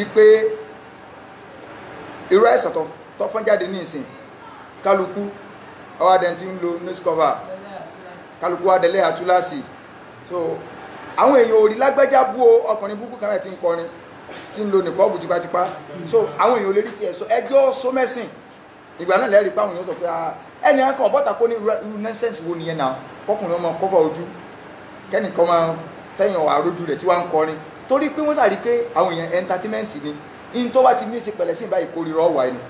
ipe irú àìsàn tó fọ́n jáde ní ìsìn kálukú ọwádẹ́ tí ń lo nose cover kálukú adẹ́lẹ́ àtúláṣì so àwọn èèyàn orí lágbẹ́já bú ọkùnrin búkú kan rẹ̀ tí ń kọrin tí ń lo nìkọ́ọ̀bù tipátipá so àwọn èèyàn olórí ti ẹ̀sọ́ ẹjọ́ só mẹ́sìn ìgbà náà lẹ́rìí pé àwọn èèyàn sọ pé ẹni ẹ̀kan ọ̀bọ̀ta kó ní irú nẹ́sẹ̀nsì wo nìyẹn náà kọkùnrin ọmọ kọ́fà ojú kẹ́nìkan máa tẹ̀yìn ọ̀wà àrójú rẹ̀ tí wọ́n ń kọrin torí pé wọ́n sàrí pé àwọn èèyàn entertainment ni in tó bá ti ní í ṣe pẹ̀lẹ́ sí ìbá ìkórìíra ọ̀wà ẹni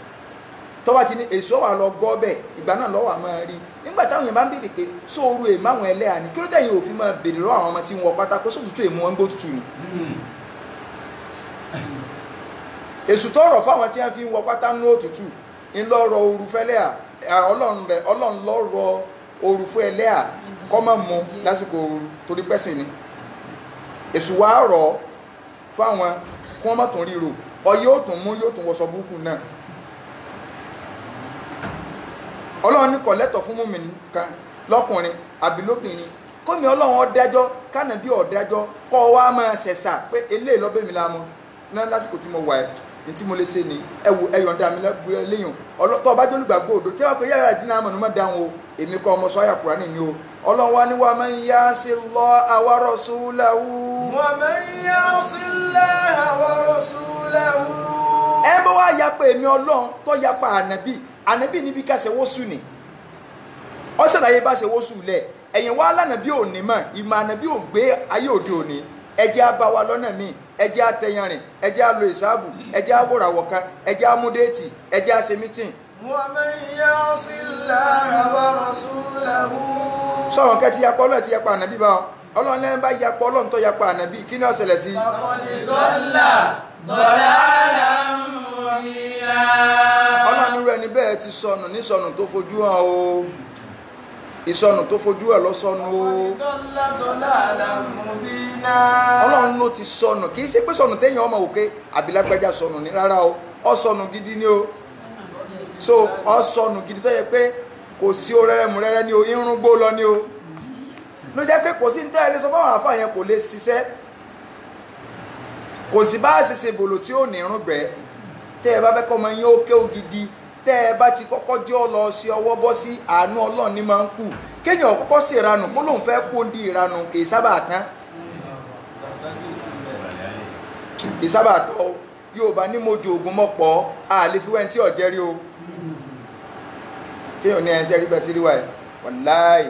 tó bá ti ní èso wà lọ gọ́ bẹ́ẹ̀ ìgbà náà lọ́wọ́ àmọ́ rí nígbà táwọn èèyàn bá ń béèrè pé sóoru èèmọ̀ àwọn ẹlẹ́yà ni kí ló tẹ̀yìn òfin máa béèrè lọ́wọ́ àwọn ọmọ tí ń wọ pátá pé sóòtútù èèmọ̀ wọn gbó tutù ni èsù tó rọ̀ fáwọn tí wọ́n fi ń wọ pátá ní òtútù ńlọrọ̀ ooru fẹ́lẹ́ ọlọ́run lọ́rọ̀ ooru fún ẹlẹ́à kọ́ mọ́ mu lásìkò ooru torí pẹ́sìn ni èsù wá rọ̀ fáwọn kí wọ́n mọ̀ tún ríro ọyẹ́ yóò tún mú yóò tún wọṣọ búkú náà ọlọ́run ní kò lẹ́tọ̀ fún mùmí kan lọ́kùnrin àbí lóbìnrin kómi ọlọ́run ọ̀dájọ́ kánàbí ọ̀dájọ́ kọ́ wa máa ṣẹ̀ṣà pé eléyìí lọ́bẹ̀ mi lámú náà lásìkò tí mo wà ẹ̀ tí mo lè ṣe ni ẹwù ẹyọ̀ǹda mi léyìn ọlọ́tọ̀ ọba jólùgbàgbọ́ òdo tí wọ́n pe yára ìdí náà mọ̀nà má dáhùn o èmi kọ́ ọmọ sọ àyà Kùránì ni o ọlọ́run wa ní wa man ya'sillaha wa rasulahu. wa man ya'sillaha wa rasulahu. ẹ bá wá yapa èmi ọlọ́run tó yapa ànábì níbi ká ṣe wóṣù ni ọ̀sẹ̀láyé bá ṣe wóṣù lẹ̀ ẹ̀yìn wa lánàbí òní mọ̀ ìmọ̀ ànábì ò gbé ayé òde òní ẹjẹ́ á bá wa lọ́nà míì ẹjẹ́ á tẹyanrìn ẹjẹ́ á lo ìsáàbù ẹjẹ́ á wòràwọ̀ kan ẹjẹ́ á mú déètì ẹjẹ́ á ṣe mítìn. wa man ya'sillaha wa rasulahu. sọ̀rọ̀ kẹ́ ti yapa ọlọ́run ti yapa ànábì bá wọn ọlọ́run lẹ́yìn bá yapa ọlọ́run tó yapa ànábì kí ni ó ṣẹlẹ̀ sí. faqad dalla dalalan mubina. ọlọ́run rẹ̀ ní bẹ́ẹ̀ ti sọnù ní sọnù tó fojú hàn o ìsọnù tó fojú ẹ̀ lọ sọnù o. ọlọ́run ló ti sọnù kì í ṣe pé sọnù téèyàn ọmọ òkè àbílágbájá sọnù ní rárá o ọ sọnù gidi ni o so ọ sọnù gidi tó yẹ pé kò sí o rẹ́rẹ́ mú rẹ́rẹ́ ni o irun gbó lọ ni o ló jẹ́ pé kò sí ní tẹ́lẹ̀ sọ fáwọn àfáà yẹn kò lè ṣiṣẹ́ kò sí bá ṣiṣẹ́ bòlò tí ò ní irun gbẹ́ tẹ́ ẹ bá fẹ́ kọ́ ọmọ yín ó kéwò gidi tẹ́ ẹ bá ti kọ́kọ́ jẹ́ ọ lọ sí ọwọ́ bọ́ sí àánú ọlọ́run ní máa ń kù kéèyàn kọ́kọ́ sí ìranù kó lóun fẹ́ kó ń di ìranù kì í sábà tán kì í sábà tán o Yorùbá ní mojú ogun mọ́pọ̀ àlè fi wẹ́n tí ọ̀jẹ́ rí o kéèyàn ní ẹsẹ̀ rí bẹ́ẹ̀ sí ríwá ẹ̀ wàláì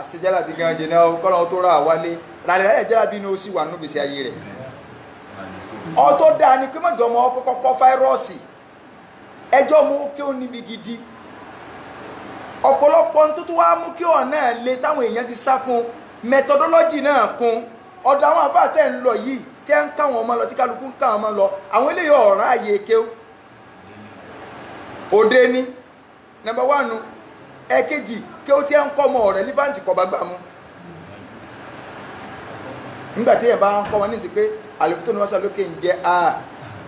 àṣejálàbí gan jẹ náà kọ́lọ́run tó rà wálé ràlẹ́ jálàbí ni ó sì wà nínú gbèsè ayé rẹ̀ ọ tó dáa ni kí mọ̀jọ́ ọmọ kọ́kọ́ kọ́ fáírọ́ọ̀sì ẹjọ́ mú kí ó níbi gidi ọ̀pọ̀lọpọ̀ tó tún wá mú kí ọ̀nà lè táwọn èèyàn ti sá fún methodology náà kún ọ̀dọ̀ àwọn àfáà tẹ́ ń lọ yìí tẹ́ ń káwọn ọmọ lọ tí kálukú ń káwọn ọmọ lọ àwọn eléyìí ọ̀rá àyè kéw òde ní number 1 ẹ̀kejì kéw tí ń kọ́ ọmọ ọ̀rẹ́ lífàǹtì kọ́ bá gbà mú nígbà tí èèyàn bá ń kọ́ wọn ní ìsìn pé àlùfíà tó ní wọ́n sọ lókè ń jẹ́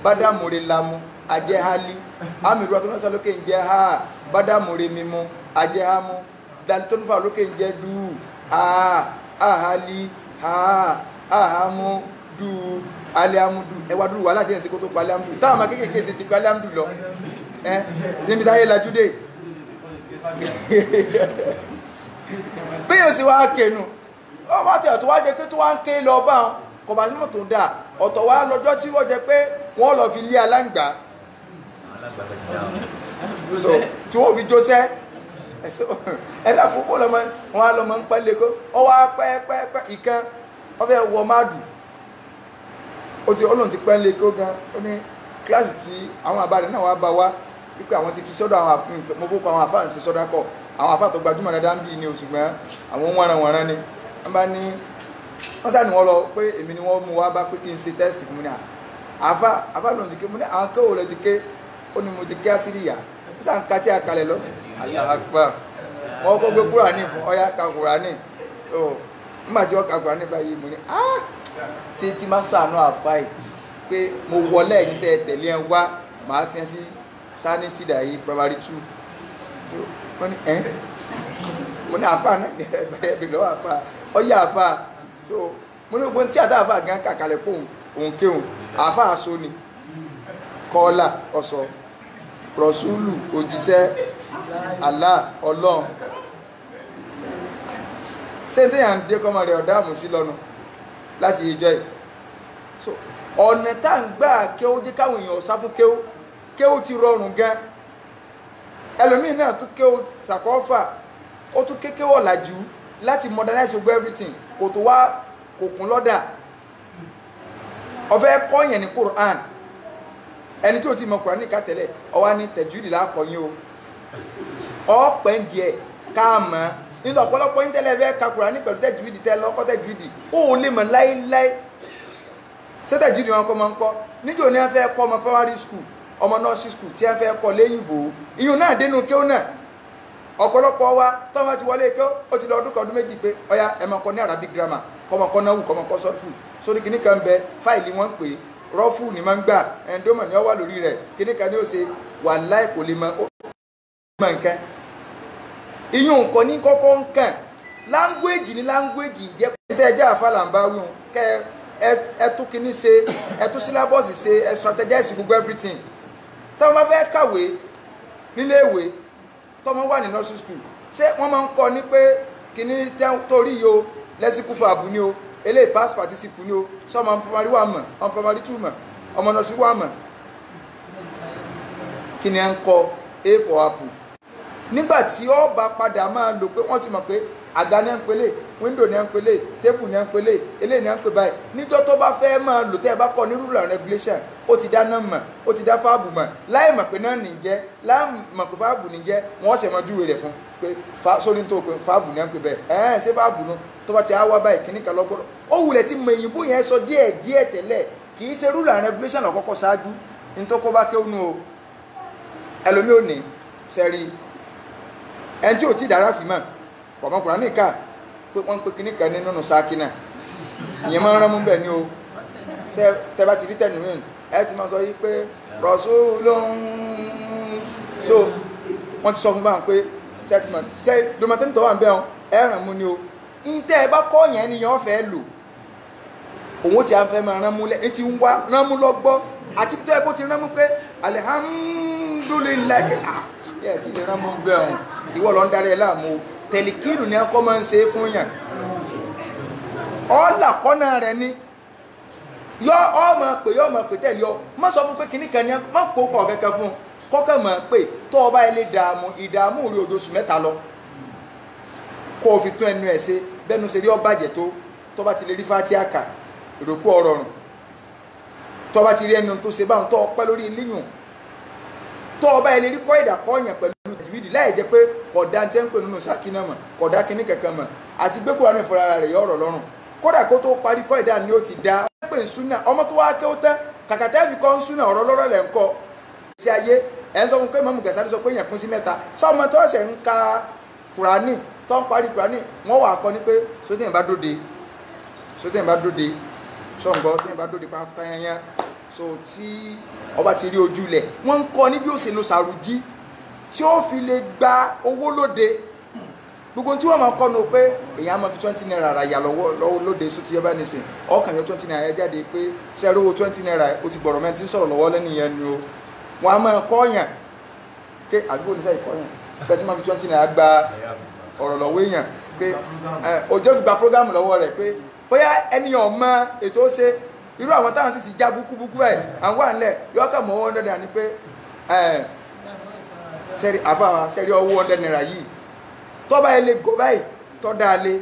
bádàmúre lamu ajẹ́ hali amiru atọ́nà sọ lókè ń jẹ́ ha bádàmúre mímú ajẹ́ hamu dali tó ń fa lókè ń jẹ́ du ahali ahamu du aliamudu ẹwà dúró wà láti ẹ̀sìn kó tó pa aliamudu táwọn ọmọ kéékèèké sì ti pa aliamudu lọ níbi táyé lajú dé bí yóò sì wá kéènù ọmọ àti ọ̀tọ̀ wá jẹ pé tó wá ń ké lọ bá wọn kò bá símọ̀ tó dáa ọ̀tọ̀ wá lọ́jọ́ tí wọ́n jẹ pé wọ́n lọ fi lé aláǹgbá so tí wọ́n fi jósẹ́ ẹ̀dá púpọ̀ lọ́mọ wọn á lọ́mọ ń pẹ́ lẹ́kọ́ ọ wá pẹ́ẹ́pẹ́ ìkan wọ́n fẹ́ wọ máàdù ó ti ọlọ́run ti pẹ́ lẹ́kọ́ gan ó ní kíláàsì tí àwọn àbárẹ̀ náà wá bá wá wípé àwọn ti fi sọ́dọ̀ àwọn mo fọ́kọ àwọn àfáà ń ṣe sọ́dọ̀ kọ àwọn àfáà tó gbajúmọ̀ dáadáa ń bí ní oṣù gbọ́n àwọn wọ́nranwọ̀nran ni wọ́n bá ní wọ́n sáà ní wọ́n lọ pé èmi ni wọ́n mú wá bá pé kí n ṣe test fún mi ní àfáà lòun ti ké mo ní àwọn kéwò rẹ̀ ti ké ó ní mo ti ké àṣíríyà ó sàn ká tí a kalẹ̀ lọ Allahu Akbar wọ́n kó gbé Kùránì fún ọyá ka Kùránì ó nígbà tí wọ́n ka Kùránì báyìí mo ní tí tí má sànú àfáà yìí pé mo wọlé ẹ̀yìn tẹ̀lé ẹ̀ wá màá fi ẹ́ sí sani ti dà yìí primary 2 so wọ́n ní mo ní àfáà náà ní ẹ̀bẹ̀rẹ̀ lọ́wọ́ àfáà ọyá àfáà so mo ní gbogbo tí àdáfà gan kàkàlẹ̀ pò òun kéhùn àfà aṣọ ni kọ́lá ọ̀sọ̀ rọ̀súlù òjíṣẹ́ Allah ọlọ́run sẹ́ńtẹ́ yà ń dé kọ́mọ rẹ̀ ọ̀dáàmù sí lọ́nu láti ìjọ yìí so ọ̀nà tá à ń gbà kéwó jẹ́ káwọn èèyàn sá fún kéwó ti rọrùn gan ẹlòmíín náà tún kéwó sàkọ́fà ó tún kéwó ọ̀làjú láti modernize gbogbo everything kò tó wá kò kún lọ́dà ọ̀fẹ́ kọ́yàn ní Quran ẹni tí ó ti mọ Quran ní kátẹ́lẹ̀ ọwá ní tẹ̀júdì lákọ̀ọ́yìn o ọ̀pẹ́ ń díẹ̀ káàmọ́ nínú ọ̀pọ̀lọpọ̀ yín tẹ́lẹ̀ fẹ́ ka Quran ní pẹ̀lú tẹ̀júdì tẹ́lẹ̀ ọkọ̀ tẹ̀júdì ó lè mọ̀ láíláí ṣé tẹ̀júdì wọn kọ́ mọ́ ń kọ́ níjò ní wọ́n fẹ́ kọ́ ọmọ primary school ọmọ nursery school tí wọ́n fẹ́ kọ́ léyìnbó ìyún náà dénú kéwú náà ọ̀pọ̀lọpọ̀ wa tọ́wọ́ ti wọlé kéwú ó ti lọ ọdún kan ọdún méjì pé ọya ẹ máa kọ́ ní Arabic grammar kọ́mọkọ́ náà wù kọ́mọkọ́ sọ́ọ̀fù sórí kìíní kan bẹ fáìlì wọn pè rọ́fù ní máa ń gbà ẹ̀ńdọ́mọ̀ ni ó wà lórí rẹ̀ kìíní kan ní ó ṣe wàláì kò lè mọ nǹkan ìyún nǹkan ní kọ́kọ́ nǹkan láńgbéèjì ní láńgbéèjì jẹ́ pé ẹjẹ́ àfàlà ń bá wíwọn kẹ́ ẹ tún kìíní ṣe ẹ tún sílábọ̀sì ṣe ẹ strategize gbogbo everything táwọn bá fẹ́ kàwé nílé ìwé tọ́mọ wà ní nursery school ṣé wọ́n máa ń kọ́ ní pé kìíní torí yìí o lẹ́sìkú fàbù ni o eléyìí past participle ni o sọ ọmọ primary 1 mọ̀ ọmọ primary 2 mọ̀ ọmọ nursery 1 mọ̀ kí ni ẹ ń kọ A for apple nígbà tí ó bá padà máa lò pé wọ́n ti mọ̀ pé àga ní ẹ̀ ń pelé window ní ẹ̀ ń pelé table ní ẹ̀ ń pelé eléyìí ní ẹ̀ ń pè báyìí níjọ́ tó bá fẹ́ máa lò tẹ́ ẹ bá kọ́ ní rule and regulation ó ti dá náà mọ̀ ó ti dá fáàbù mọ̀ láì mọ̀ pé náà nìjẹ́ láì mọ̀ pé fáàbù nìjẹ́ wọ́n sì mọ júwe rẹ̀ fún pé sórí tó pé fáàbù ní ẹ̀ ń pè bẹ́ẹ̀ ṣé fáàbù nu tó bá ti á wá báyìí kíní kan lọ́gbọ́dọ̀ ó wulẹ̀ tí mọ èyìnbó yẹn sọ díẹ̀ tẹ́lẹ̀ kì í ṣe rule and regulation lọ́kọ́kọ́ ṣáájú ní tó kó bá kéwòn o ẹlòmí ò ní sẹ́rí ẹni tí ò tí dára fi mọ̀ kọ̀mọkùnrin nìkan pé wọ́n ń pe kíní kan nínú sáàkì náà ìyẹn máa ń rán mú bẹ́ẹ̀ ni o tẹ́ bá ti rí tẹ̀lé mìíràn ẹ ti máa sọ yí pé Rasulun so wọ́n ti sọ fún báwọn pé sẹ́tìmọ̀ ṣe domatini tó wà ń bẹ́ẹ̀ ẹ ràn mú ni o ń tẹ́ ẹ bá kọ́ yẹn ni yẹn fẹ́ lò òun ti afẹ́ máa rán mú lẹ́ ti ń wá rán mú lọ́gbọ́ àti tó yẹ kó ti rán mú pé alihamudulilayi ẹ ti lè rán mú bẹ́ẹ̀ o ìwọ lọ ń darí ẹ láàmú tẹ̀lìkìrù ni ẹkọ́ máa ń ṣe fún yàn ọ́là kọ́nà rẹ̀ ni yọ ọmọ pè tẹ̀lé ọ má sọ fún pé kìíní kan ní má pò kọ̀ kẹ́kẹ́ fún kọ́kẹ́ mọ̀ pé tó ọba ilé ìdààmú rí oṣù mẹ́ta lọ kó o fi tún ẹnu ẹ̀ ṣe bẹ́nu ṣe rí ọ bàjẹ́ tó bá ti lè rí fátíà kà ìròkú ọ̀rọ̀ rùn tó bá ti rí ẹnu tó ṣe báwọn tó ọpẹ́ lórí iléyùn tó ọba ilé rí kọ́ ìdàkọ́yàn pẹ̀lú ìdíwìdì láì jẹ́ pé kọ̀dá tí ń pè nínú sákínà mọ̀ kọ̀dá kíní kankan mọ̀ àti gbé kúrò ní ìfọ̀rọ̀ rẹ̀ yọ ọ̀rọ̀ lọ́rùn kódà kó tó parí kọ́ ìdá ni ó ti dá wọ́n pè ń súnà ọmọ tó wá kéwọ́ tán kàkà tẹ́ fi kọ́ ń súnà ọ̀rọ̀ lọ́rọ̀ lẹ̀ ń kọ́ sí ayé ẹ̀ ń sọ fún pé mọ́mú gẹ̀sáré sọ pé èèyàn pín sí mẹ́ta sọ ọmọ tó ṣẹ̀ ń ka kùránì tó ń parí kùránì wọ́n wà kọ́ ni pé sódì bá dóde sọ̀ǹgbọ́ tí bá dóde pátá yẹn so tí ọba ti rí ojú lẹ̀ wọ́n ń kọ́ ní bí ó ṣe lo sàrùjí tí ó fi lè gba owó lóde gbogbo tí wọ́n máa kọ́ nu pé èèyàn máa fi 20 naira ra yà lọ́wọ́ lóde sóti ẹ bá ní sìn ọkàn yọ 20 naira jáde pé sẹ́rọ owó 20 naira ó ti gbọ̀rọ̀ mẹ́tí ń sọ̀rọ̀ lọ́wọ́ lẹ́nu yẹn ni o wọ́n á máa kọ́ yàn ké àdúgbò níṣẹ́ ìkọ́ yàn pẹ́ sí máa fi 20 naira gba ọ̀rọ̀ lọ́wọ́ èèyàn pé òjò fi gba prógámù lọ́wọ́ rẹ̀ pé bóyá ẹnìyàn mọ ètò ó ṣe irú àwọn táwọn sì ti já búkúbúkú ẹ̀ àwọn wà nílẹ̀ yọ́kà mọ́ 100 naira ni pé sẹ́rí ọwọ́ 100 naira yìí tọ́ba ẹ lè gò báyìí tọ́ dáa lé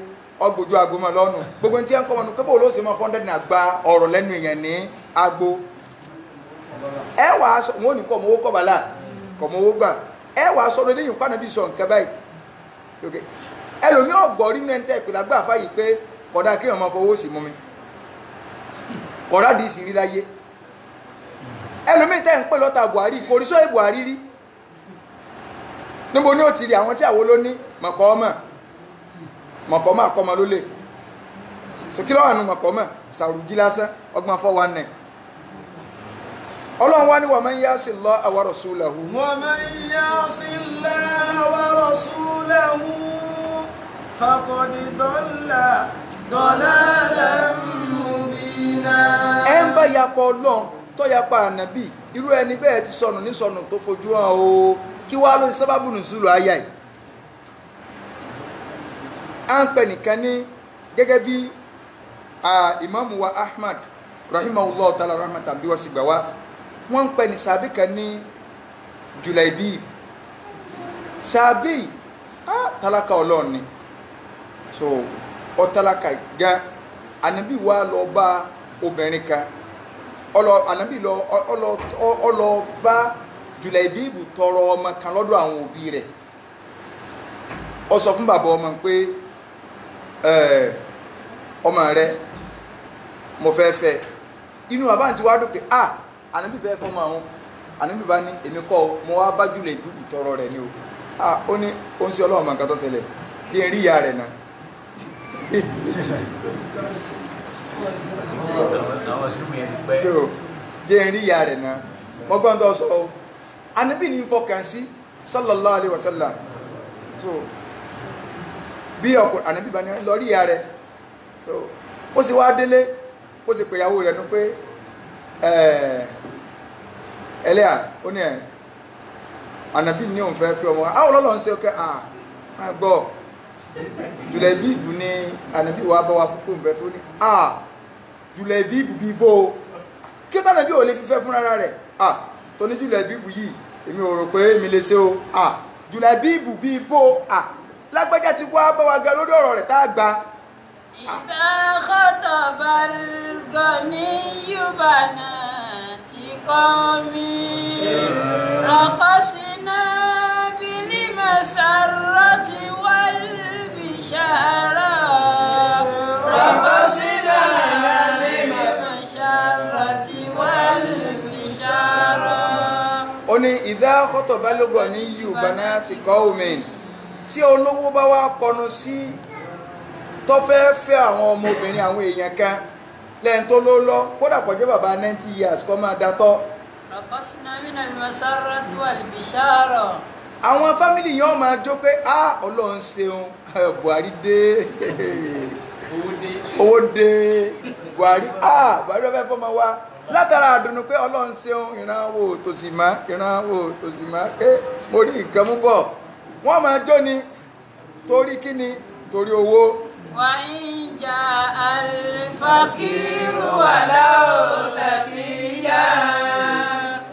ọgbòjú aago mọ́ lọ́nu gbogbo tí ẹ ń kọ́ mọ́nu kébò ló ṣe mọ́ 100 naira gba ọ̀rọ̀ lẹ́nu èèyàn ní agbo ẹ wà á sọ wọn ò ní kọ́ mọ́wó kọ́bàlà kọ́ mọ́wó gbà ẹ wà á sọ lórí yìí pàdánù bí sọ nǹkan báyìí ẹlòmí ọ̀gbọ̀rí ní ẹni tẹ́ ìpìlẹ̀ àgbà fáyìí pé kódà kéèyàn máa fọwọ́ sí mú mi kódà dì í sì rí láyé ẹlòmí tẹ́ ń pè lọ́ta Buhari kò rí sóyè Buhari rí níbo ní ó ti rí àwọn tí àwọn ló ní mọ̀kọ́mọ̀ àkọ́mọ ló lè so kí lọ́wọ́ nù mọ̀kọ́mọ̀ sàrùjí lásán ọgbọ́n 419 ọlọ́run wá ní wa man ya'si Allaha wa rasulahu wa man ya'si Allaha wa rasulahu faqad dalla dalalan مبينا ẹ ń bá yapa Ọlọ́run tó yapa ànábì irú ẹni bẹ́ẹ̀ ti sọnù ní sọnù tó fojú hàn o kí wàá lóyún sábàbù nùsùlù àyà yìí à ń pè nìkan ní gẹ́gẹ́ bí ìmáàmù wa Ahmad rahimahullah ta'ala rahmatan bí wọ́n sì gbà wá wọ́n ń pè ní sàbí kan ní Julaibib sàbí tálákà Ọlọ́run ni so ọ tálákà gan ànábì wa lọ bá obìnrin kan ànábì lọ bá Julaibib tọrọ ọmọ kan lọ́dọ̀ àwọn òbí rẹ̀ ó sọ fún bàbá ọmọ pé ọmọ rẹ̀ mo fẹ́ fẹ́ inú bàbá àti wá dùn pé ànábì fẹ́ fọ́mọ àwọn ànábì bá ní èmi kọ́ mo wá bá Julaibib tọrọ rẹ̀ ni o ó ní ó ń sí Ọlọ́run mọ̀ nǹkan tó ṣẹlẹ̀ kí n rí ìyá rẹ̀ náà so jẹ́ n rí ìyá rẹ̀ náà mo gbọ́n tó sọ ànábì ní fọkàn sí sallallahu alaihi wasallam so bí ọkùnrin ànábì bá ní lọ rí ìyá rẹ̀ ó sì wá délé ó sì pèyàwó rẹ̀ nú pé ẹlẹ́à ó ní ànábì ní òun fẹ́ ọmọ àwọn ọlọ́lọ́ ń ṣe ọkẹ́ gbọ́ Julaibib ní ànábì wà bá wa fún kó ń fẹ́ fún ní Julaibib bí bó kí ó tánàbí ò lè fífẹ́ fún rárá rẹ̀ tó ní Julaibib yìí èmi ò rò pé èmi lè ṣe o Julaibib bí bó lágbájá ti wá bá wa ga lórí ọ̀rọ̀ rẹ̀ tá a gba. إذا خطب الغني بنات قومي رقصنا بالمسرة والبشارة رقصنا بالمسرة والبشارة ó ní إذا خطب الغني بنات قومي tí olówó bá wá kọnu sí tó fẹ́ fẹ́ àwọn ọmọbìnrin àwọn èèyàn kan lẹ́yìn tó ló lọ kódà kó jẹ́ bàbá 90 years kó máa datọ́. رقصنا من المسرة والبشارة àwọn fámìlì yẹn máa jó pé Ọlọ́run ṣeun Buhari dé owó dé Buhari Buhari ọbẹ̀ fọmọ wa látara àdùnnú pé Ọlọ́run ṣeun ìrànwọ́ tòsí má mo rí nǹkan mú bọ̀ wọ́n máa jó ni torí kíni torí owó. وإن جاء الفقير ولو تقيا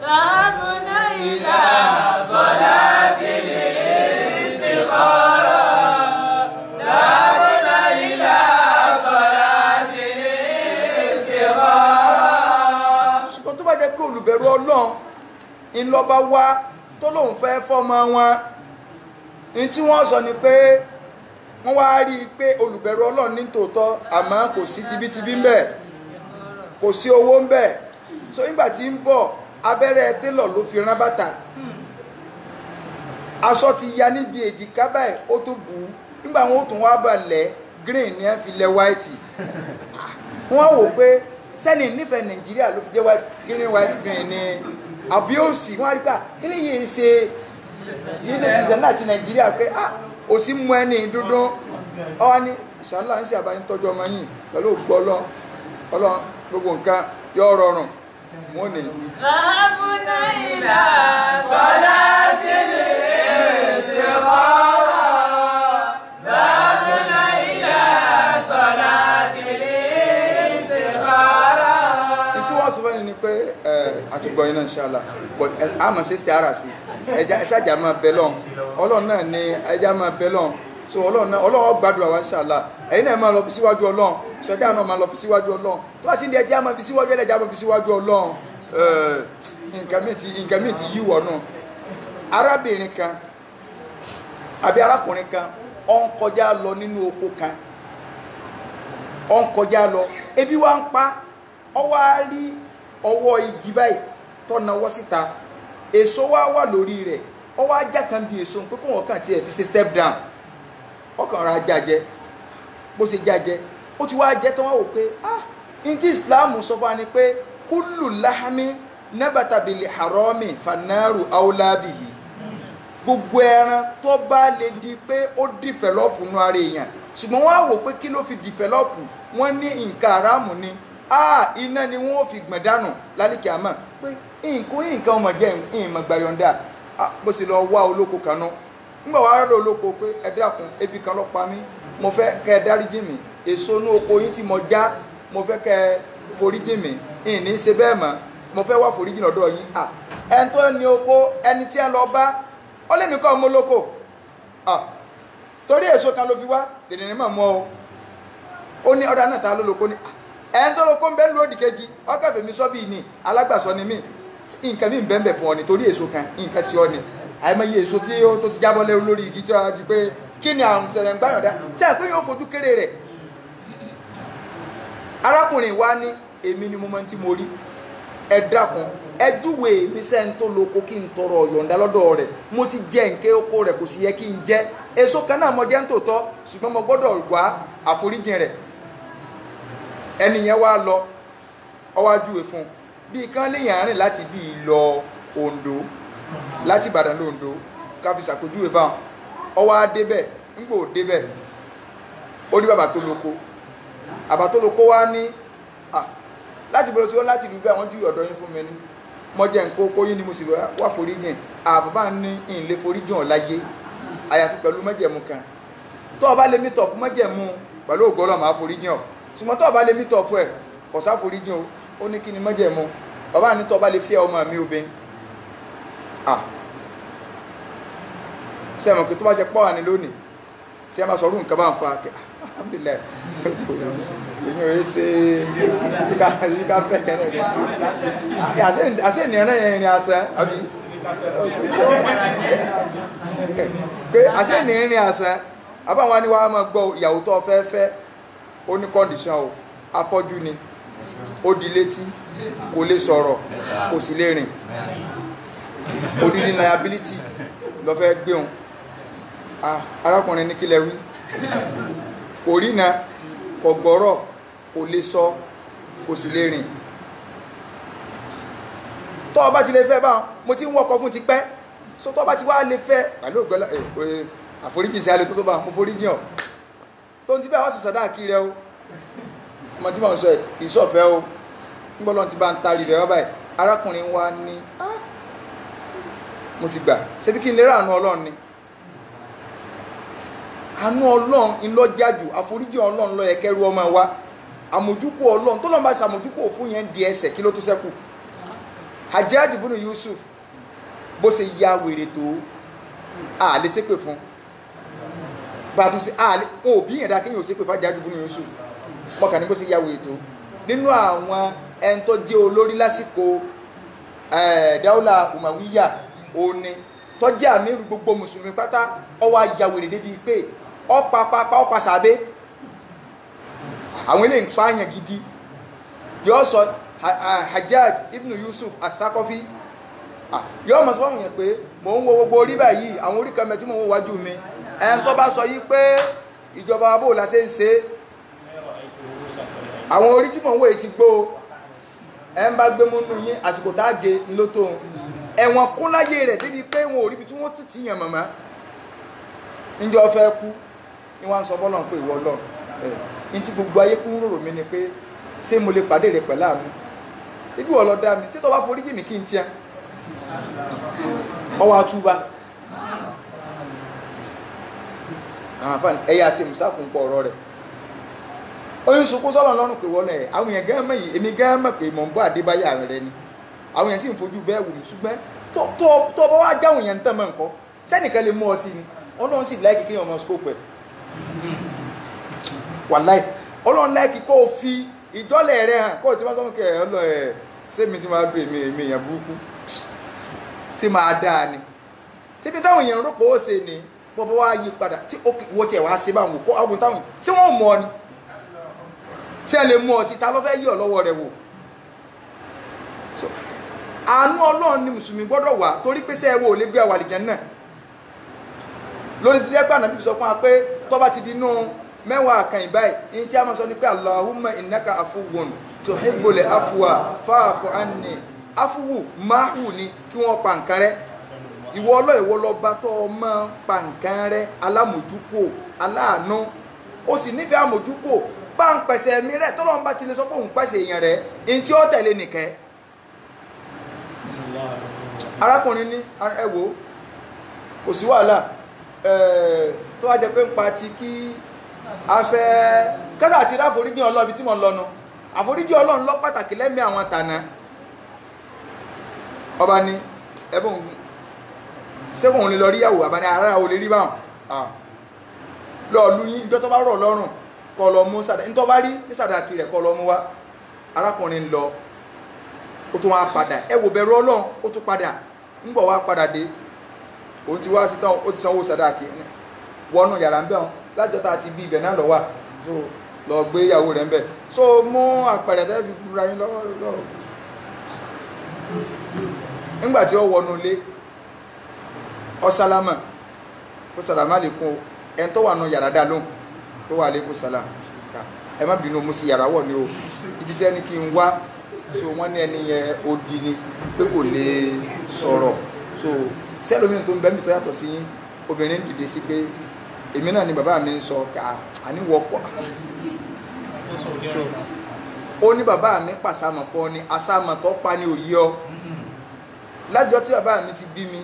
ذهبنا إلى صلاة الاستخارة ذهبنا إلى صلاة الاستخارة. ṣùgbọ́n tó bá jẹ́ pé olùbẹ̀rù Ọlọ́run ńlọba wá tó lóun fẹ́ fọ́mọ wọn ní tí wọ́n sọ ni pé wọ́n wá rí i pé olùbẹ̀rù Ọlọ́run ní tòótọ́ àmọ́ kò sí tibítibí ń bẹ̀ kò sí owó ń bẹ̀ so nígbà tí ń bọ̀ abẹ́rẹ́ télọ̀ ló fi rán bàtà aṣọ ti ya níbi èjìká báyìí ó tó bù ú nígbà wọn ó tún wá balẹ̀ green ní ẹ fi lẹ̀ white wọ́n wò pé sẹ́ni nífẹ̀ẹ́ Nàìjíríà ló fi jẹ́ green white green ní àbí òsì wọ́n á rí ká eléyìí ṣe dìzẹ́ náà ti Nàìjíríà pé ó sì mú ẹni dúdú ọwá ní ìṣàlá ń ṣe àbáyín tọ́jú ọmọ yìí pẹ̀lú ògbọ́ Ọlọ́run gbogbo nǹkan yóò rọrùn wọ́n ní. ذهبنا إلى صلاة الاستخارة ذهبنا إلى صلاة الاستخارة. tí wọ́n sọ fẹ́ni ni pé àti gbọ́ iná inshallah but àmọ̀ sí ṣe ara sí ẹ̀ṣájà máa bẹ lọ́n Ọlọ́run náà ni ẹja máa bẹ lọ́n so Ọlọ́run gbàdúrà wa inshallah ẹ̀yin náà máa lọ fi síwájú Ọlọ́run ṣọjá náà máa lọ fi síwájú Ọlọ́run tó bá ti ní ẹja máa fi síwájú ẹlẹ́jà máa fi síwájú Ọlọ́run nǹkan míì ti yí wọ̀ náà arábìnrin kan àbí arákùnrin kan ó ń kọjá lọ nínú oko kan ó ń kọjá lọ ebi wá ń pa ó wá rí ọwọ́ igi báyìí tó nawọ́ síta èso wá wà lórí rẹ̀ ó wá já kan bí èso pé kó wọn kàn tiẹ̀ fi ṣe step down ọkàn ra jàjẹ bó ṣe jàjẹ ó ti wá jẹ tán wá wò pé ní tí Islam sọ fún wa ni pé kúlù láhámi nábàtà bìlì harami fanáàrù aulabihi gbogbo ẹran tó bá lè di pé ó dìfẹ̀lọ́pù nú ara èèyàn ṣùgbọ́n wọ́n á wò pé kí ló fi dìfẹ̀lọ́pù wọ́n ní nǹkan àrámù ni iná ni wọ́n fi gbọ̀n dànù lálìkí àmọ́ pé nǹkan ọmọ jẹ́ ìmọ̀ gbàyọ̀ǹda bó sì lọ wá olóko kan náà nígbà wàá rẹ̀ olóko pé ẹ dákun ebi kan ló pa mí mo fẹ́ kẹ́ ẹ dáríjì mí èso inú oko yín tí mo já mo fẹ́ kẹ́ ẹ foríjì mí ìní ṣe bẹ́ẹ̀ mọ́ mo fẹ́ wá foríjì lọ́dọ̀ yín ẹni tó ní oko ẹni tí ẹ lọ bá ó lè mí kọ́ ọmọ olóko torí èso kan ló fi wá dèdè ní mọ̀ mọ́ ó ní ọ̀dà náà ta lóloko ní ẹni tó lóko ń bẹ́ lóòdì kejì ọkọ̀ fèmí sọ́bì ní alágbàsọ ni mí nǹkan mi ń bẹ́ẹ̀ fún ọ nítorí èso kan nǹkan sí ọ ni àìmọye èso tí ó tó ti jábọ́ lẹ́rú lórí igi tí wọ́n ti pé kí ni àrùn sẹ̀rẹ̀ ń gbáyọ̀dá ṣe àpé yóò fojú kéré rẹ̀ arákùnrin wa ní èmi ni mo máa ń tí mo rí ẹ dákun ẹ júwe mi sẹ́ni tó lóko kí n tọrọ ọ̀yọ̀ǹda lọ́dọ̀ rẹ̀ mo ti jẹ nǹkan oko rẹ̀ kò sì yẹ kí n jẹ èso kan náà mo jẹ́ ń tòótọ́ ṣùgbọ́n mo gbọ́dọ̀ wá àforíjìn rẹ̀ ẹni yẹn wá lọ ó wá júwe fún un bí kan léyìn àárín láti bí lọ Oǹdó láti Ìbàdàn lóńdó ká fi ṣàpèjúwe báwọn ó wá débẹ̀ ńgbò débẹ̀ ó rí bàbá tó lóko wá ní láti bọ̀rọ̀ tí wọ́n láti lù bẹ́ẹ̀ wọ́n júwe ọ̀dọ̀ yín fún mi ní mo jẹ́ nǹkan oko yín ni mo sì wá foríjìn bàbá ní ìlé foríjìn ọ̀láyé àyàfi pẹ̀lú májẹ̀mú kan tó o bá lè mí tọ̀pù májẹ̀mú pẹ̀lú ògo Ọlọ́run máa foríjìn ọ̀ ṣùgbọ́n tó o bá lè mí tọ̀pù ẹ̀ kò sá foríjìn o ó ní kí ni májẹ̀mú bàbá ní tó o bá lè fẹ́ ọmọ mi obìnrin sẹ́wọ̀n kí tó bá jẹ pọ́ wà ní lónìí tí a máa sọ̀rọ̀ nǹkan bá ń fa alhamdulillah èyí ò ṣe ká fẹ́ àṣẹ ìrìn ìrìn àṣẹ àbí pé àṣẹ ìrìn àṣẹ àbáwọn ni wàá máa gbọ́ ìyàwó tó fẹ́ ó ní kọ́ndíṣàn o afọ́jú ni ó di létí kò lè sọ̀rọ̀ kò sì lè rìn odidi liability lọ fẹ́ gbé òun arákùnrin ní kílẹ̀ wí kò rí na kò gbọ́rọ̀ kò lè sọ kò sì lè rìn tó bá ti lè fẹ́ báwọn mo ti ń wọ́kọ̀ fún ti pẹ́ so tó bá ti wá lè fẹ́ pẹ̀lú ògbẹ́lá àforíjì sí alẹ́ tó bá mo foríjì ọ̀ tó ń ti bẹ́ẹ̀ wá sì sàdá kí rẹ o ọmọ tí mo sọ ìṣọ̀fẹ́ o ń gbọ́dọ̀ ti bá ń tari rẹ̀ wá báyìí arákùnrin wa ní mo ti gbà ṣe bí kí n lè ráàánú Ọlọ́run ni àánú Ọlọ́run ńlọ́jájú àforíjì Ọlọ́run ló yẹ kẹ́rù ọmọ wa àmójúkú Ọlọ́run tó lọ́n bá ṣàmójúkú fún yẹn di ẹsẹ̀ kí ló tó ṣẹ́kù Hajjaj ibn Yusuf bó ṣe ya wèrè tó lè ṣépè fún bá tún sí òbí yẹn dá kéèyàn ò ṣépè fún Hajjaj ibn Yusuf mọ́kà ní bó ṣe ya wèrè tó nínú àwọn ẹni tó jẹ́ olórí lásìkò dáúlà Umawiya òní tó jẹ́ àmírù gbogbo mùsùlùmí pátá ó wá ya wèrè débi pé ọ̀pá sàbẹ́ àwọn ilé ń pààyàn gidi yóò sọ Hajjaj ibn Yusuf al-Thaqafi yóò mọ̀ sí wọ́n yẹn pé mò ń wo gbogbo orí báyìí àwọn orí kan mẹ́ tí mò ń wo wájú mi ẹni tó bá sọ yí pé ìjọba abó la ṣe ń ṣe àwọn orí tí mò ń wo ti gbó ẹ ń bá gbé múnú yín àsìkò tá a gé ńlótó ẹ̀wọ̀n kún láyé rẹ̀ débi pé wọn ò ríbi tí wọ́n tìtì yàn màmá níjọ́ fẹ́ kú ní wọ́n sọ bọ́lọ̀ pé ìwọ lọ ní tí gbogbo ayé kún rò mí ni pé ṣé mo lè pàdé rẹ̀ pẹ̀lú àánú ṣé bí wọ́n lọ dá mi tí tó bá forí jì mí kí n tiẹ́ ọwọ́ àtúbà àwọn àfáàní ẹ̀yà ṣe mùsákùn pọ̀ ọ̀rọ̀ rẹ̀ oyún sunkún sọ́lọ̀ lọ́rùn pé wọ́n lẹ̀ àwọn èèyàn gán mọ̀ yìí èmi gán mọ̀ pé mọ̀ ń bọ́ Adébáyà rẹ̀ ni àwọn èèyàn sì ń fojú bẹ́ẹ̀ wù mí ṣùgbọ́n tó bá wá jáwọn èèyàn ń tàn mọ́ nǹkan sẹ́nìkan lè mú ọ sí ni Ọlọ́run sì láìkì kí ọmọ scope ẹ̀ wàláì Ọlọ́run láìkì kó o fi ìjọ́lẹ̀ rẹ̀ hàn kó o ti máa sọ́mù kẹ́ ẹ̀ ọlọ́ ẹ̀ ṣé mi ti máa dùn èmi èèyàn burúkú ṣé máa dáa ni síbi táwọn èèyàn rò pé ó ṣe ni bọ́ bá wá yí padà tí wọ́n tiẹ̀ wá ṣe báwọn kó àwọn táwọn tí wọ́n mọ̀ ni tí ẹ lè mú ọ sí ta ló fẹ́ yí ọ lọ́wọ́ rẹ̀ wò àánú Ọlọ́run ni mùsùlùmí gbọ́dọ̀ wà torí pé sẹ́ẹ̀ wo ò lè gbé àwà àlìjẹ́ náà lórí ti lẹ́gbàá nàbí sọ fún wa pé tó bá ti dinú mẹ́wàá kan ìbáyìí ní tí a máa sọ ní pé Allahumma innaka afuwun tuhibbul afwa fa'fu anni afuwu máhù ni kí wọ́n pa nǹkan rẹ́ ìwọ ìwọ lọ́ba tó máa ń pa nǹkan rẹ́ alámòjúkò aláàánú ó sì nífẹ̀ẹ́ àmójúkò bá ń pèsè ẹ̀mí rẹ̀ tọ́lọ́run bá ti lè sọ pé òun pèsè èèyàn rẹ̀ in tí ó tẹ̀lé nìkẹ́ arákùnrin ní ẹ wò kò sí wàhálà tó wá jẹ pé ń pa ti kí a fẹ́ kẹ́sà àti ráforíjì ọlọ́bi tí mo ń lọ́nu àforíjì ọlọ́run lọ pàtàkì lẹ́mí àwọn tànà ọba ní ẹbùn sẹ́kùn òun lè lọ rí yàwó àbáni ara ò lè rí báwọn lọ́ọ̀lú yín ìjọ tó bá rọ̀ lọ́rùn kó lọ mú sàdá ní tó bá rí ní sàdákì rẹ̀ kó lọ mú wá arákùnrin lọ ó tún wá padà ẹ wò bẹ̀rù ọlọ́run ó tún padà ń bọ̀ wá padà dé òun ti wá sí tán ó ti sanwó sàdákì wọnú yàrá ń bẹ̀ wọn lájọta àti bí ibẹ̀ náà lọ wà so lọ gbé ìyàwó rẹ̀ ń bẹ̀ so mú àpẹẹrẹ tẹ́ fi gbúra yín lọ́wọ́ nígbàtí ó wọnú ilé ọsálámà kó sàlámà lè kún ẹn tó wà nù yàrá dá lóhùn tó wà lè kó sàlám ká ẹ má bínú mo sì yàrá wọ̀ ní o ibi tí ẹni kí n wá so wọ́n ní ẹni yẹn ó di ni pé kò lè sọ̀rọ̀ so sẹ́lómi tó ń bẹ́ mi tó yàtọ̀ sí yín obìnrin dìde sí pé èmi náà ni bàbá mi ń sọ ká àníwọ̀kọ̀ so ó ní bàbá mi pàṣàmọ̀ fọ́ ni àṣàmọ̀ tó pa ní òye ọ lájọ́ tí bàbá mi ti bí mi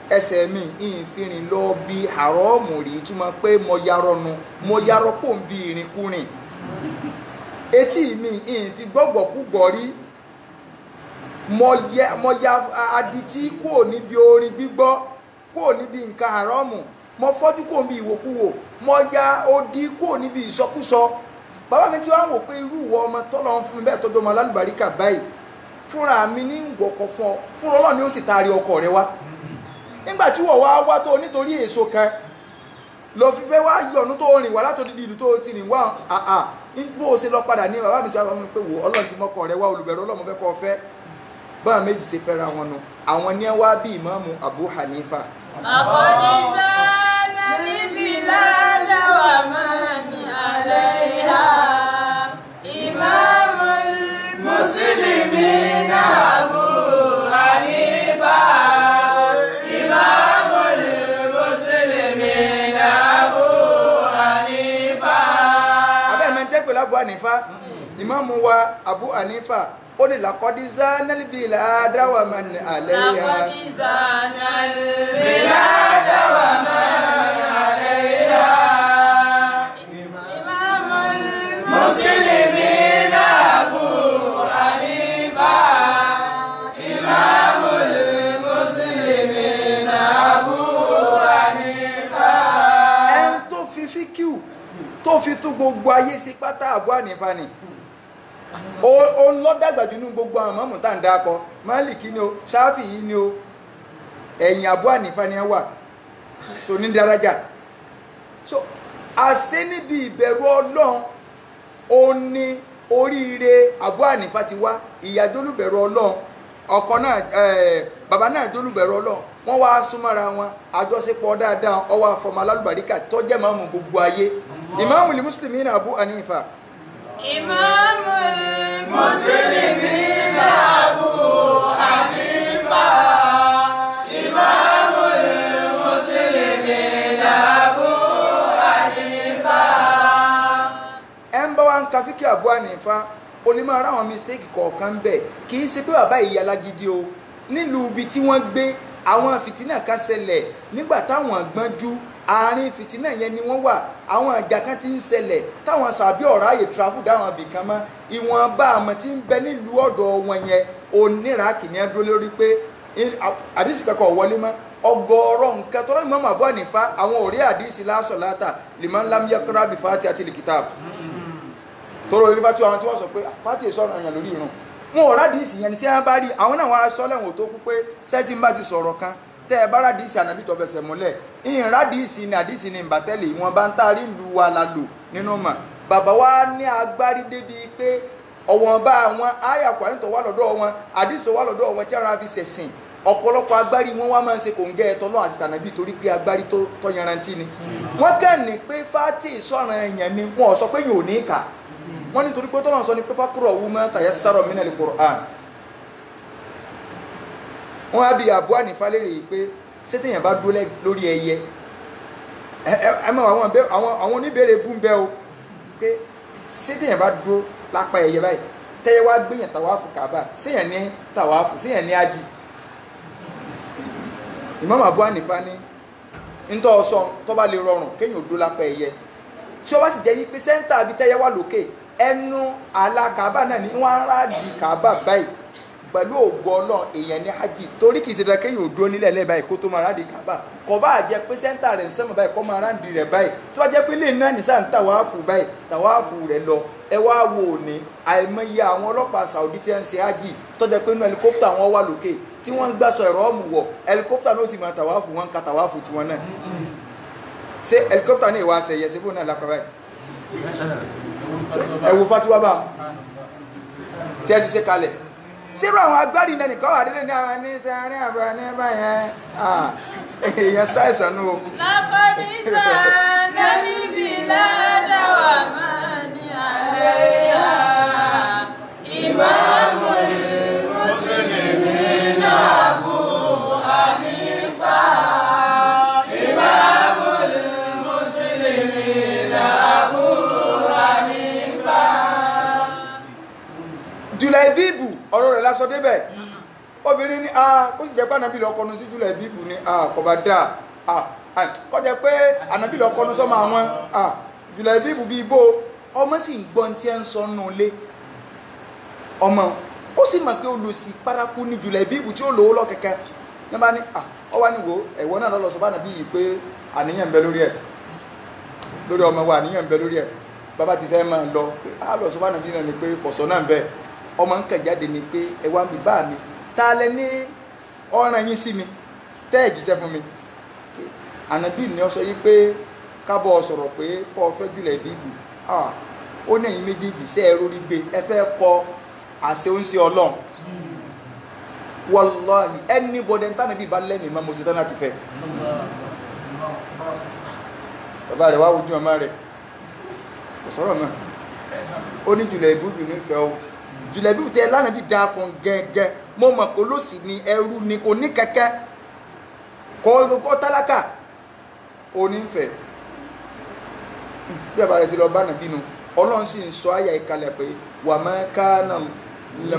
ẹsẹ̀ mi ìfìrìn lọ bí àrọ́ọ̀mù rí túmọ̀ pé mo yarọ kò ń bí ìrìnkúrìn etí mi ìfi gbọ́gbọ̀kúgbọ̀ rí mo ya adití kò níbi orin gbígbọ́ kò níbi nǹkan àrọ́ọ̀mù mo fọ́jú kò níbi ìwòkúwò mo ya odi kò níbi ìsọkúsọ bàbá mi tí wọ́n wò pé irú ìwọ ọmọ tọ́lọ́ ń fún mi bẹ́ẹ̀ tọ́jú ọmọ alálùbáríkà báyìí fúnra mi ní ìwọ̀kọ̀ fún ọ fúnra Ọlọ́run ni ó sì taari ọkọ rẹ wá nígbàtí wọ́n wá tó nítorí èso kan lọ fífẹ́ wá yọ̀nú tó rìn wá látòdì ìlú tó ti rìn wá bó o ṣe lọ padà ní bàbá mi tí wọ́n pè wò Ọlọ́run ti mọ́kọ rẹ wá olùbẹ̀rù Ọlọ́run fẹ́ kọ́ fẹ́ báwọn méjì ṣe fẹ́ra wọn nu àwọn ní wá bí ìmáàmù Abu Hanifa. àkọ́nísá níbi lálẹ́wà máa ní alẹ́ ìhà ìmáàmù mùsùlùmí náà Abu Hanifa. Abu Hanifa ìmáàmù wa Abu Hanifa ó ní laqad zanal bilada wa man alayha laqad zanal bilada wa man alayha imamul muslimin Abu Hanifa imamul muslimin Abu Hanifa ẹn tó fi fíkíù tó fi tún gbogbo ayé sí pátá Abu Hanifa ni ó lọ dàgbà jù ní gbogbo àwọn mọ́mù tá ń dákọ Málìkì ni o Ṣáfìí ni o ẹ̀yìn Abu Hanifa ni wà so ní daraja so àṣẹ níbi ìbẹ̀rù Ọlọ́run ó ní oríire Abu Hanifa ti wá ìyá jólúbẹ̀rù Ọlọ́run ọkọ náà bàbá náà jólúbẹ̀rù Ọlọ́run wọ́n wá súnmọ́ra wọn àjọṣepọ̀ dáadáa ọwọ́ àfọmọ alálùbáríkà tó jẹ́ mọ́mù gbogbo ayé Imamul Muslimin Abu Hanifa. Imamul Muslimin Abu Hanifa. Imamul Muslimin Abu Hanifa. Ẹ ń bá wa ń ka fíkì Abu Hanifa ó lè máa ráwọn mistake kọ̀ọ̀kan bẹ́ẹ̀ kì í ṣe pé bàbá ìyá alágídí o nílùú ibi tí wọ́n gbé àwọn fìtínà kan ṣẹlẹ̀ nígbà táwọn gbọ́njú àárín fìtínà yẹn ni wọ́n wà àwọn ìjà kan ti ń ṣẹlẹ̀ táwọn sàbí ọ̀rọ̀ ààyè tráfù dáwọn ibì kan mọ́ ìwọ̀nba àmọ́ tí ń bẹ nílùú ọ̀dọ̀ wọn yẹn oníràkì ní ẹdúró lórí pé àdìsí kankan wọlé mọ́ ọgọ́rọ̀ nǹkan tọ́rọ Imam Abu Hanifa àwọn òrí àdìsí lásọ̀ látà liman lam yaqra bi fatihatil kitab tọ́rọ orí bá tí wọ́n sọ pé fàtí ìsọ̀rọ̀ àyàn lórí irun wọn ò rádìsí yẹn tí wọ́n bá rí àwọn náà wọ́n aṣọ lẹ́wọ̀n tó kú pé sẹ́tí ń bá ti sọ̀rọ̀ kan tẹ́ ẹ bá rádìsí ànábì tó fẹsẹ̀ múlẹ̀ ìyìn rádìsí ni àdìsí ni ìbátẹ́lẹ̀ wọn bá ń taari lu wa la lò nínú mà bàbá wa ní agbárí débi pé ọ̀wọ́n bá àwọn àyàkọ́ àníntọ́ wà lọ́dọ̀ wọn àdìsí tó wà lọ́dọ̀ wọn tí ara fi ṣẹ̀sìn ọ̀pọ̀lọpọ̀ agbárí wọn wá máa ń ṣe kòǹgẹ́ ẹ̀tọ́ náà àti tànàbí torí pé agbárí tó yanrantí ni wọ́n kàn ní pé fátì sọ̀rọ̀ èèyàn ni wọn ò sọ pé yóò ní ìkà wọ́n ní torí pé tọ́lọ́ sọ ni pé fákúrọ̀ wú mọ́ tàyẹ́ sárọ̀ mí nàlẹ́ Qur'an wọ́n á bí Abu Hanifa lérè yìí pé sétèèyàn bá dúró lórí ẹyẹ ẹ mọ̀ àwọn oníbèrè bú ń bẹ́ o pé sédèyàn bá dúró lápá ẹyẹ báyìí tẹ́yẹ wá gbéyàn tàwáàfù Kaaba séyàn ní tàwáàfù séyàn ní ájì. Imam Abu Hanifa ní ntọ́ ọsọ tó bá lè rọrùn kéèyàn ò dúró lápá ẹyẹ tí ó bá sì jẹ́ yí pé sẹ́ńtà àbí tẹ́yẹ wà lókè ẹnu àlà Kaaba náà ní wọ́n á di Kaaba báyìí pẹ̀lú ògo Ọlọ́run èèyàn ní hajj torí kìí ṣe dandan kéèyàn ò dúró nílẹ̀ lẹ́ẹ̀ báyìí kó tó máa rádi Kaaba kò bá jẹ́ pé sẹ́ńtà rẹ̀ ń sẹ́mọ̀ báyìí kó máa rádi rẹ̀ báyìí tó bá jẹ́ pé lè náà ní sáà ń tàwáàfù báyìí tàwáàfù rẹ̀ lọ ẹ wá wò ní àìmọye àwọn ọlọ́pàá Saudi tí wọ́n ń ṣe hajj tó jẹ́ pé inú ẹlikópítà wọn wà lókè tí wọ́n ń gbàsọ ẹ̀rọ ọ̀mù wọ̀ ẹlikópítà náà sì máa tàwáàfù wọn ń ka tàwáàfù tiwọn náà ṣé ẹlikópítà náà ìwà àṣẹ yẹsẹ bó náà lápá báyìí ẹ wo fatiwa bá tí ẹ ti ṣe kalẹ̀ sírò àwọn agbárí náà nìkan wà délé ní àwọn ní sẹ́rin àbá ní báyẹn èèyàn ṣàìsàn nù. lákọ́dí sáà níbi ládàwà máa ní àlẹ́ yá ìmáàmù Muslimin Abu Hanifa ìmáàmù Muslimin Abu Hanifa. Jùlẹ̀bíbù ọ̀rọ̀ rẹ̀ lásọ débẹ̀ obìnrin ní kó sì jẹ́ pé ànábì lọ kọnu sí Jùlẹ̀bíbù ní kọba dáa kọ́ jẹ́ pé ànábì lọ kọnu sọ́mọ àwọn Jùlẹ̀bíbù bíi bó ọmọ sì ń gbọ́n tí ẹ ń sọ nù lé ọmọ ó sì mọ̀ pé olùsí paraku ní Jùlẹ̀bíbù tí ó lòó lọ kẹ̀kẹ́ ní bá ní ọ wá níwò ẹ̀wọ́ náà lọ́lọ́ sọ bá ànábì yìí pé àníyàn ń bẹ lórí ẹ̀ lórí ọmọ wa àníyàn ń bẹ lórí ẹ̀ bàbá ti fẹ́ máa lọ pé lọ sọ bá ànábì náà ni pé kọ̀sọ̀ náà ń bẹ ọmọ ń kẹjáde ni pé ẹwà ń bí bá mi ta lẹ ní ọ̀ràn yín sí mi tẹ́ ẹ̀ jíṣẹ́ fún mi ànábì ni ọ sọ yí pé kábọ̀ sọ̀rọ̀ pé kọ́ ọ fẹ́ Jùlẹ̀bíbù ó ní ẹ̀yin méjèèjì sẹ́ ẹ rórí gbé ẹ fẹ́ kọ àṣẹ oúnṣe Ọlọ́run wallahi anybody tánàbí bá lẹ́mìí máa mo ṣe tán láti fẹ́ bàbá rẹ̀ wá ojú ọmọ rẹ̀ kò sọ̀rọ̀ náà ó ní Jùlẹ̀bíbù nífẹ̀ẹ́ o Jùlẹ̀bíbù tẹ lánàá bí dáa kan gẹ́gẹ́ mo mọ̀ pé olóòsì ni ẹrú ni kò ní kẹ́kẹ́ kọ́ tálákà onífẹ̀ bí àbá rẹ̀ sí lọ bá nàbí nu Ọlọ́run sì ń sọ àyà ìkalẹ̀ pé wà máa kánà lè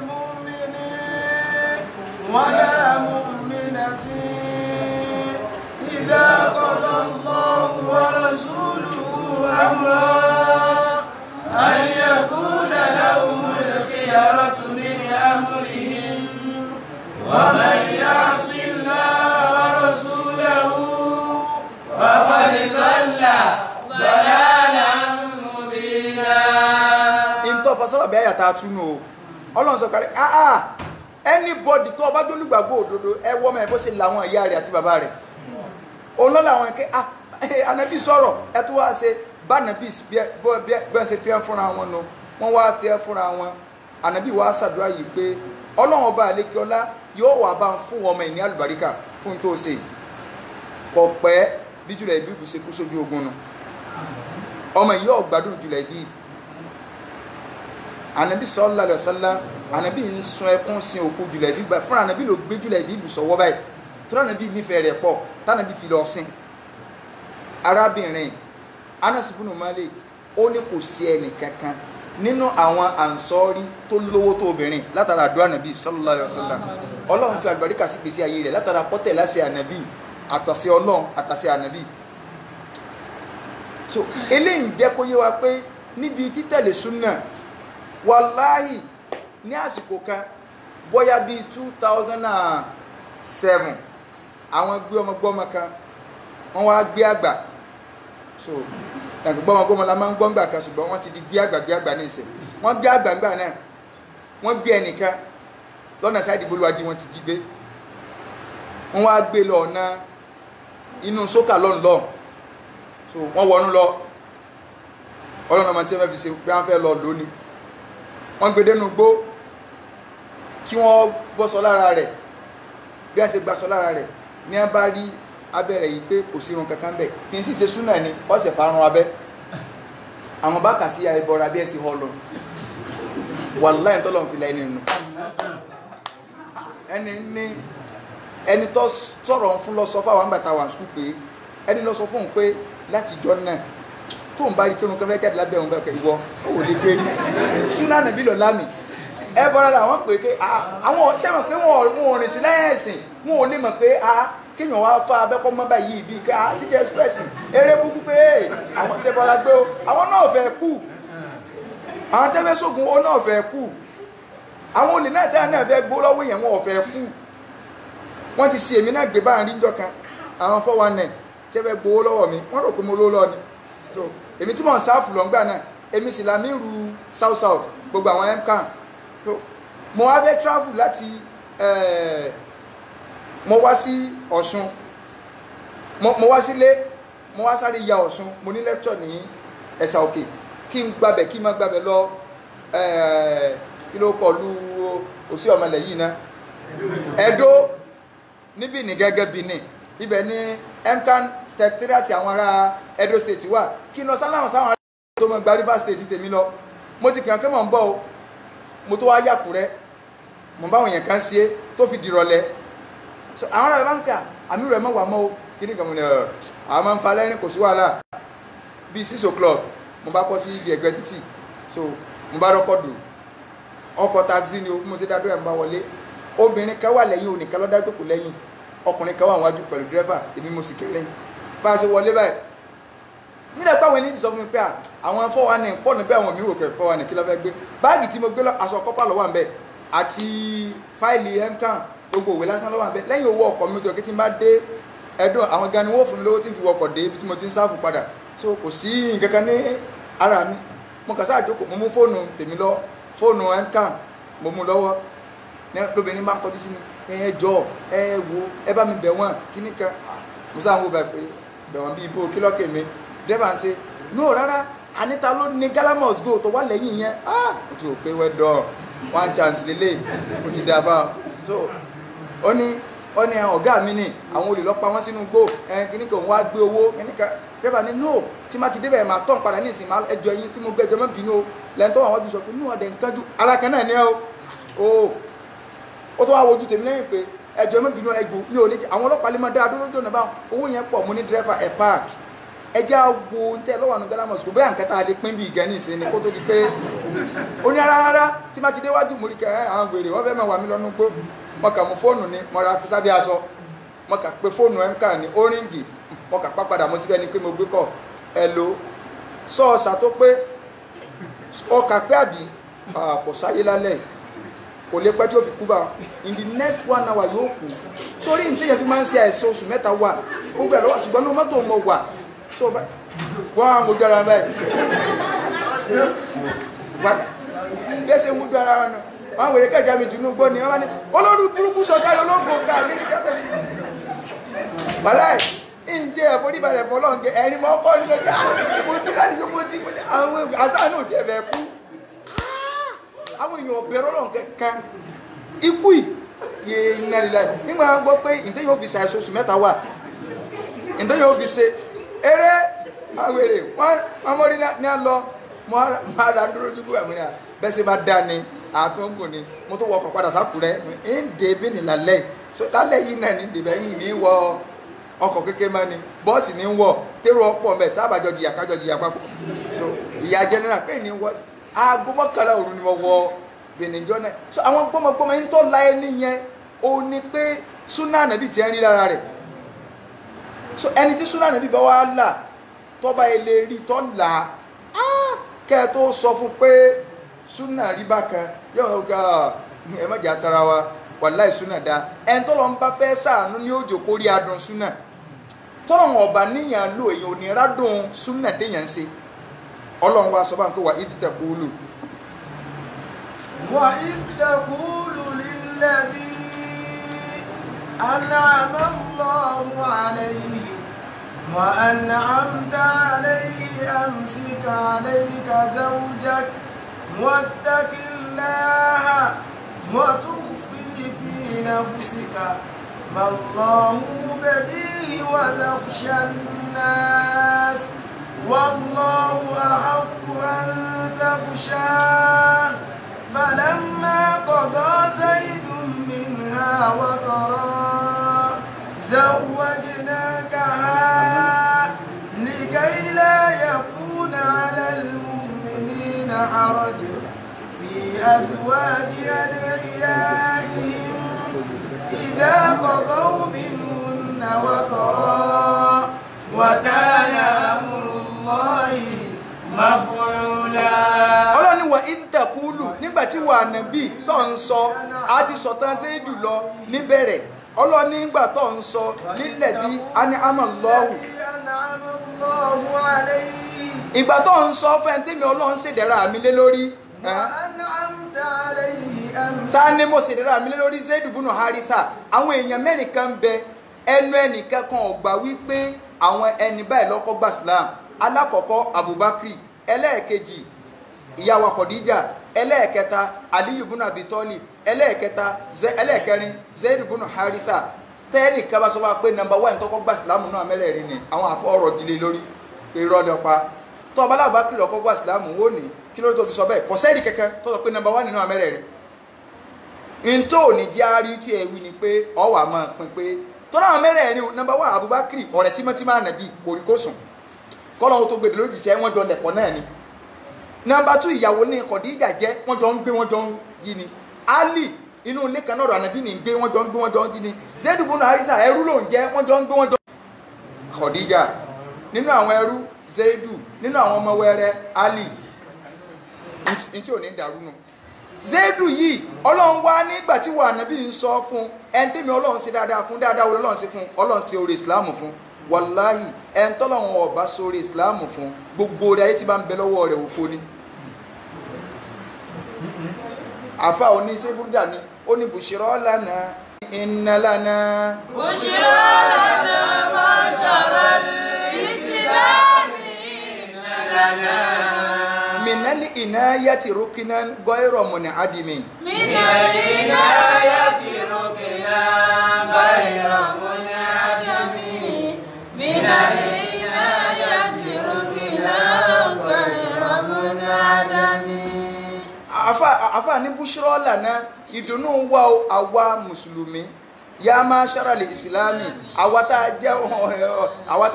mọ́mìnì wala mu'minatin idha qada Allahu wa rasuluhu amran an yakuna lahumul khiyaratu min amrihim wa man ya'si Allaha wa rasulahu faqad dhalla dalalan mubina. ìntọ́ fasọ́wà bí àyàtà túnú o Ọlọ́run sọ kalẹ̀ anybody tó bá jólúgbàgbọ́ òdodo ẹwọ́ mẹ́ bó ṣe làwọn ìyá rẹ̀ àti bàbá rẹ̀ òun lọ́la àwọn ẹ̀kẹ́ ànábì sọ̀rọ̀ ẹ tó wá ṣe bá ànábì bẹ́ẹ̀ ṣe fẹ́ fúnra wọn nu wọ́n wá fẹ́ fúnra wọn ànábì wá ṣàdúrà yìí pé Ọlọ́run ọba àlékiọlá yóò wà bá ń fún ọmọ ìní àlùbáríkà fún tó ṣe kò pẹ́ bí Jùlẹ̀bíbù ṣe kú sójú ogun nu ọmọ yìí yóò gbádùn Jùlẹ̀bíbù ànábì sallallahu alaihi wasallam ànábì ń sun ẹkún sin òkú Jùlẹ̀bíbù fún ànábì ló gbé Jùlẹ̀bíbù sọ́wọ́ báyìí tó ànábì nífẹ̀ẹ́ rẹ̀ pọ̀ tànábì fi lọ sin arábìnrin Anas ibn Malik ó ní kò sí ẹnì kankan nínú àwọn ànsọ́rí tó lówó tó obìnrin látara àdúrà ànábì sallallahu alaihi wasallam Ọlọ́run fi àlùbáríkà sí gbèsè ayé rẹ̀ látara pọ́tẹ̀ láṣẹ ànábì àtàṣẹ Ọlọ́run àtàṣẹ ànábì so eléyìí jẹ́ kó yé wa pé níbi títẹ̀lé súnà wàláhì ní àsìkò kan bóyá bíi 2007 àwọn gbé ọmọgbọ́mọ kan wọ́n wá gbé àgbà so gbọ́mọgbọ́mọ la máa ń gbọ́ngbà kan ṣùgbọ́n wọ́n ti di gbé àgbà ní ìsẹ̀ wọ́n gbé àgbàǹgbà náà wọ́n gbé ẹnìkan lọ́nà sáìdì bolúwájí wọ́n ti jí gbé wọ́n wá gbé lọ ọ̀nà inú sókà lọ́nlọ́ so wọ́n wọnú lọ Ọlọ́run ọmọ tí wọ́n fi ṣe pé wọ́n fẹ́ lọ lónìí wọ́n gbé dénú gbó kí wọ́n bọ́sọ lára rẹ̀ bí a ṣe gbàsọ lára rẹ̀ ní a bá rí abẹ́rẹ̀ yìí pé kò sí irun kankan bẹ̀ kí n sì ṣe súnà ni ọ̀sẹ̀ farun abẹ́ àwọn bá kà sí àìbọ̀ra bí ẹ sì họ́ lọ wàláhì tó lọ́n fi la ẹni nù ẹni tó sọ̀rọ̀ fún lọ sọ fáwọn àgbàtà wà skul pé ẹni lọ sọ fún un pé láti jọ náà tó ń bá rí tí wọn kan fẹ́ jáde lábẹ́ wọn bẹ́ẹ̀ kẹ́ ìwọ ò lè gbé rí súnà nàbí lọ lámì ẹ bọ́ra làwọn pè é àwọn sẹ́wọ̀n pé wọn ò rìn sí lẹ́yìn wọn ò lè mọ̀ pé kéèyàn wá fa abẹ́kọ́ mọ́ báyìí bíi ká títí express eré búkú pé àwọn sẹ́bọ́ra gbé o àwọn náà fẹ́ kú àwọn tẹ́fẹ́ sógun ó náà fẹ́ kú àwọn olè náà tẹ́lẹ̀ náà fẹ́ gbó lọ́wọ́ yẹn wọn ò fẹ́ kú wọ́n ti ṣe èmi náà gbé bá ń rí jọ kan àwọn 419 tẹ́fẹ́ gbowó lọ́wọ́ mi wọ́n rò pé mo ló lọ ni so èmi tí mò ń sáfù lọ́ngbà náà èmi sì la mi ru south gbogbo àwọn mcan so mo wá fẹ́ travel láti mo wá sí Ọ̀ṣun mo wá sílé mo wá sáré ya Ọ̀ṣun mo ní lecture ní Ẹ̀sà Òkè kí n gbabẹ̀ kí n má gbabẹ̀ lọ kí ló kọlu òsì ọmọlẹ̀ yìí ná Ẹdó níbí ní gẹ́gẹ́ bí ní ibẹ̀ ní MCAN secretariat àwọn ará Edo state wà kí n lọ sálámù sáwọn ará tó mọ̀ gba Rivers state tèmi lọ mo ti kàn kí mọ̀ ń bọ̀ o mo tó wá yàkúrẹ́ mo bá àwọn èèyàn kan ṣe tó fi dìrọ̀lẹ́ so àwọn ará bá ń kà àmì rẹ̀ mọ̀ wà mọ́ o kí ni kàmú ni àwọn máa ń fa lẹ́rìn kò sí wàhálà bíi 6 o'clock mo bá bọ́ sí ibi ẹ̀gbẹ́ títì so mo bá rọ́kọ̀dù ọkọ̀ taxi ni o mo ṣe dádúrà mo bá wọlé obìnrin kan wà lẹ́yìn onìkan lọ́dá jókòó lẹ́yìn ọkùnrin kan wà wájú pẹ̀lú dírẹ́fà èmi mo sì kẹ́lẹ́yìn bá a ṣe wọlé báyìí nílẹ̀ pàwọn ẹni ti sọ fún mi pé àwọn 419 pọ̀ níbẹ̀ àwọn mi rò kẹ́ 419 kí ló fẹ́ gbé báàgì tí mo gbé aṣọ kọ́pà lọ́wọ́ àbẹ̀ àti fáìlì MCAN gbogbo òwe lásán lọ́wọ́ àbẹ̀ lẹ́yìn owó ọkọ̀ mi tó kí tí n bá dé Ẹdó àwọn gan ni wọ́n fún mi lówó tí n fi wọkọ̀ dé ibi tí mo ti ń sáfù padà so kò sí nǹkan kan ní ara mi mo kàn sáà jókòó mo mú fóònù tèmi lọ fóònù MCAN mo mú lọ́wọ́ lóbìnrin bá ń kọjú sí mi ẹ jọ ẹ wo ẹ bá mi bẹ̀ wọ́n kí ní kan mo sáà ń wo bẹ̀ pé bẹ̀ wọ́n bí ibo kílọ́kì mi dẹ́bà ń ṣe no rárá Anita ló ní Galamus go tó wà lẹ́yìn yẹn ó ti rò pé wẹ́dọ̀ one chance lélẹ̀ ó ti dá bá so ó ní ọ̀gá mi ní àwọn olè lọ́pàá wọn sínú gbó kíní kan wá gbé owó kíní kan dẹ́bà ní no tí má ti débẹ̀ máa tọ̀ padà ní ìsìn máa ẹjọ́ yín tí mo gbé ẹjọ́ mọ́ bínú o lẹ́yìn tó wà wọ́n bí sọ pé no ọ̀dẹ̀ nǹkan ju ara kan náà ní ẹ o ó tó wá wojú tèmi lẹ́yìn pé ẹjọ́ mọ́ bínú ẹgbò mi ò lè jẹ́ àwọn ọlọ́pàá lè máa dá dúró jọ̀nà báwọn owó yẹn pọ̀ mo ní dírẹ́fà ẹ̀ park ẹjẹ́ wo ń tẹ́ lọ́wọ́ àwọn Galamus kò bẹ́ẹ̀ nǹkan tá a lè pín bí ìgẹ́ ní ìsinmi kó tó di pé ó ní rárá tí má ti déwájú mo rí kẹ́ àwọn wèrè wọ́n fẹ́ máa wà mí lọ́nu gbó mo kà mú fóònù ni mo ra fi sábẹ́ aṣọ mo kà pé fóònù MCAN ní ó ríǹgì mo kà pápadà mo síbẹ̀ ni pé mo gbé kọ̀ ẹ lo sọ́ọ̀sà tó pé ọkà pé àbí kò sáyé lálẹ́ kò lè pẹ́ tí ó fi kú bá in the next 1 hour yóò kú sórí ní téèyàn fi máa ń ṣe àìsàn oṣù mẹ́ta wà gbogbo ẹ̀ lọ́wọ́ ṣùgbọ́n ní mọ́tò mo wà so wọ́n á mojú ara báyìí gbèsè mojú ara wọn wọn wèrè kẹjà mi dùnú gbọ́ ni wọ́n ní olórí burúkú sọ̀kalẹ̀ ológun káàkiri káàkiri wàláì ìjẹ́ ẹ̀fọ́díbalẹ̀ fọlọ́ǹgẹ̀ ẹ̀rin mọ́ kọ́ nínú ọjà mo ti láti yóò mo ti àwọn àṣà náà ti ẹ̀fẹ̀ kú àwọn èèyàn ọ̀bẹ̀rọ̀ lọ́n kẹ́kẹ́ ikú yìí iná lílá nígbà wọn gbọ́ pé ìdẹ́ yóò fi ṣàìsọ oṣù mẹ́ta wà ìdẹ́ yóò fi ṣe eré àwèrè wọn mọ́rí ní àlọ́ máa dá dúró ojú kúrò àmì bẹ́ẹ̀ sì bá dá ni àtúngò ni mo tó wọkọ̀ padà sákùrẹ́ ń dé bí ní lálẹ́ so lálẹ́ yìí náà ní dèbẹ̀ ń ní wọ ọkọ̀ kékeré máa ní bọ́ọ̀sì ní wọ̀ tẹ́rù ọ̀pọ̀ mẹ́ tábàjọ jìyà kájọ jìyà papọ̀ so ìyá jẹ́nẹ́rà pé ní wọ́ aago mọ́kànlá òru ni wọ́n wọ bìnìjọ́ náà so àwọn gbọ́mọgbọ́mọ ń tọ́ la ẹni yẹn ó ní pé súnà nàbì tí ẹ ń rí lára rẹ̀ so ẹni tí súnà nàbì bá wà là tọ́ba ilé rí tọ́ là kẹ́ ẹ tó sọ fún pé súnà rí bákan yóò ga ẹ má jà tara wa wàláì súnà dá ẹni tọ́lọ́ ń bá fẹ́ sàánú ní òjò kó rí adùn súnà tọ́lọ́ wọn ọ̀bà níyàn lò èyàn ò ní rádùn súnà téèyàn ń ṣe ọlọ́run wa sọ bá ń kó wa ìdí tẹ̀kúlù. wà ìtẹ̀kúlù lílẹ̀dí an'amallahu alayhi wa an'amta alayhi amsik alayka zawjak wattaqillaha wa tukhfi fi nafsika ma Allahu mubdihi wa takhsha an-nas والله أحق أن تخشاه فلما قضى زيد منها وطرا زوجناكها لكي لا يكون إذا قضوا منهن وطرا وكان أمر الله مفعولا. ọlọ́ni wà ìdàkúlù nígbà tí wà nàbí tó ń sọ a ti sọ̀tàn Zaidu lọ níbẹ̀rẹ̀ ọlọ́ni nígbà tó ń sọ nílẹ̀ bí an'ama Allahu أنعم الله عليه ìgbà tó ń sọ fẹ́ntẹ́mi ọlọ́run ṣèdẹ̀ra mi lé lórí وأنعمت عليه أمس. ta ni mo ṣèdẹ̀ra mi lé lórí Zaidu bunu Haritha àwọn èèyàn mẹ́rin kan bẹ ẹnu ẹnìkan kan ọ̀gbà wípé àwọn ẹni báyìí lọ́kọ́ gba Islam alákọ̀ọ́kọ́ Abubakar ẹlẹ́ẹ̀kejì ìyàwó Khadija ẹlẹ́ẹ̀kẹta Aliyu bunu Abi Talib ẹlẹ́ẹ̀kẹrin Zaidu bunu Haritha tẹ́ẹ̀nì kan bá sọ wá pé nọ́mbà 1 tọ́kọ́ gba Islam náà mẹ́rẹ̀ẹ̀rin ni àwọn àfọ ọ̀rọ̀ gilé lórí irọ́ lọ́pa tó ọba Abubakar lọ́kọ́ gba Islam wò ní kí ló tó fi sọ bẹ́ẹ̀ kọ́sẹ́rì kẹ́kẹ́ tó sọ pé nọ́mbà 1 nínú àmẹ́rẹ̀ẹ̀rin ntó ní járí tí ẹ wí ni pé ọwà máa pin pé tọ́lá àwọn mẹ́rẹ̀ẹ̀rin nọ́mbà 1 Abubakar ọ̀rẹ́ tímọ́tímọ́ ànàbí kòríkòsùn kọ́lọ́wọ́ tó gbèdè lójì sẹ́ wọ́n jọ lẹ̀pọ̀ náà ni nọ́mbà 2 ìyàwó ní Khadija jẹ́ wọ́n jọ ń gbé wọ́n jọ ń yí ni Ali inú ilé kan náà ànàbí ní gbé wọ́n jọ ń gbé wọ́n jọ ń yí ni Zaidu bunu Haritha ẹrú ló ń jẹ́ wọ́n jọ ń gbé wọ́n jọ Khadija nínú àwọn ẹrú Zaidu nínú àwọn ọmọ wẹrẹ Ali ntí ò ní dàrú nù Zaidu yìí ọlọ́run wá nígbà tí wà nàbí ń sọ fún ẹni tẹ́mi ọlọ́run ṣe dáadáa fún dáadáa wo lọ́run ṣe fún ọlọ́run ṣe oore Islam fún wàláhì ẹni tọ́lọ́run ọba sóore Islam fún gbogbo rẹ̀ ayé tí bá ń bẹ lọ́wọ́ rẹ̀ òfo ni. àfa òní ṣé búrúdà ni ó ní bushra lana inna lana. bushra lana ma'shara al-islami inna lana. minali inayati rukinan ghayra mun'adimi. minali inayati rukinan ghayra mun'adimi. minali inayati rukinan ghayra mun'adimi. àfà ní bushra lana ìdùnnú wa àwa mùsùlùmí ya ma'shara al-islami àwa tá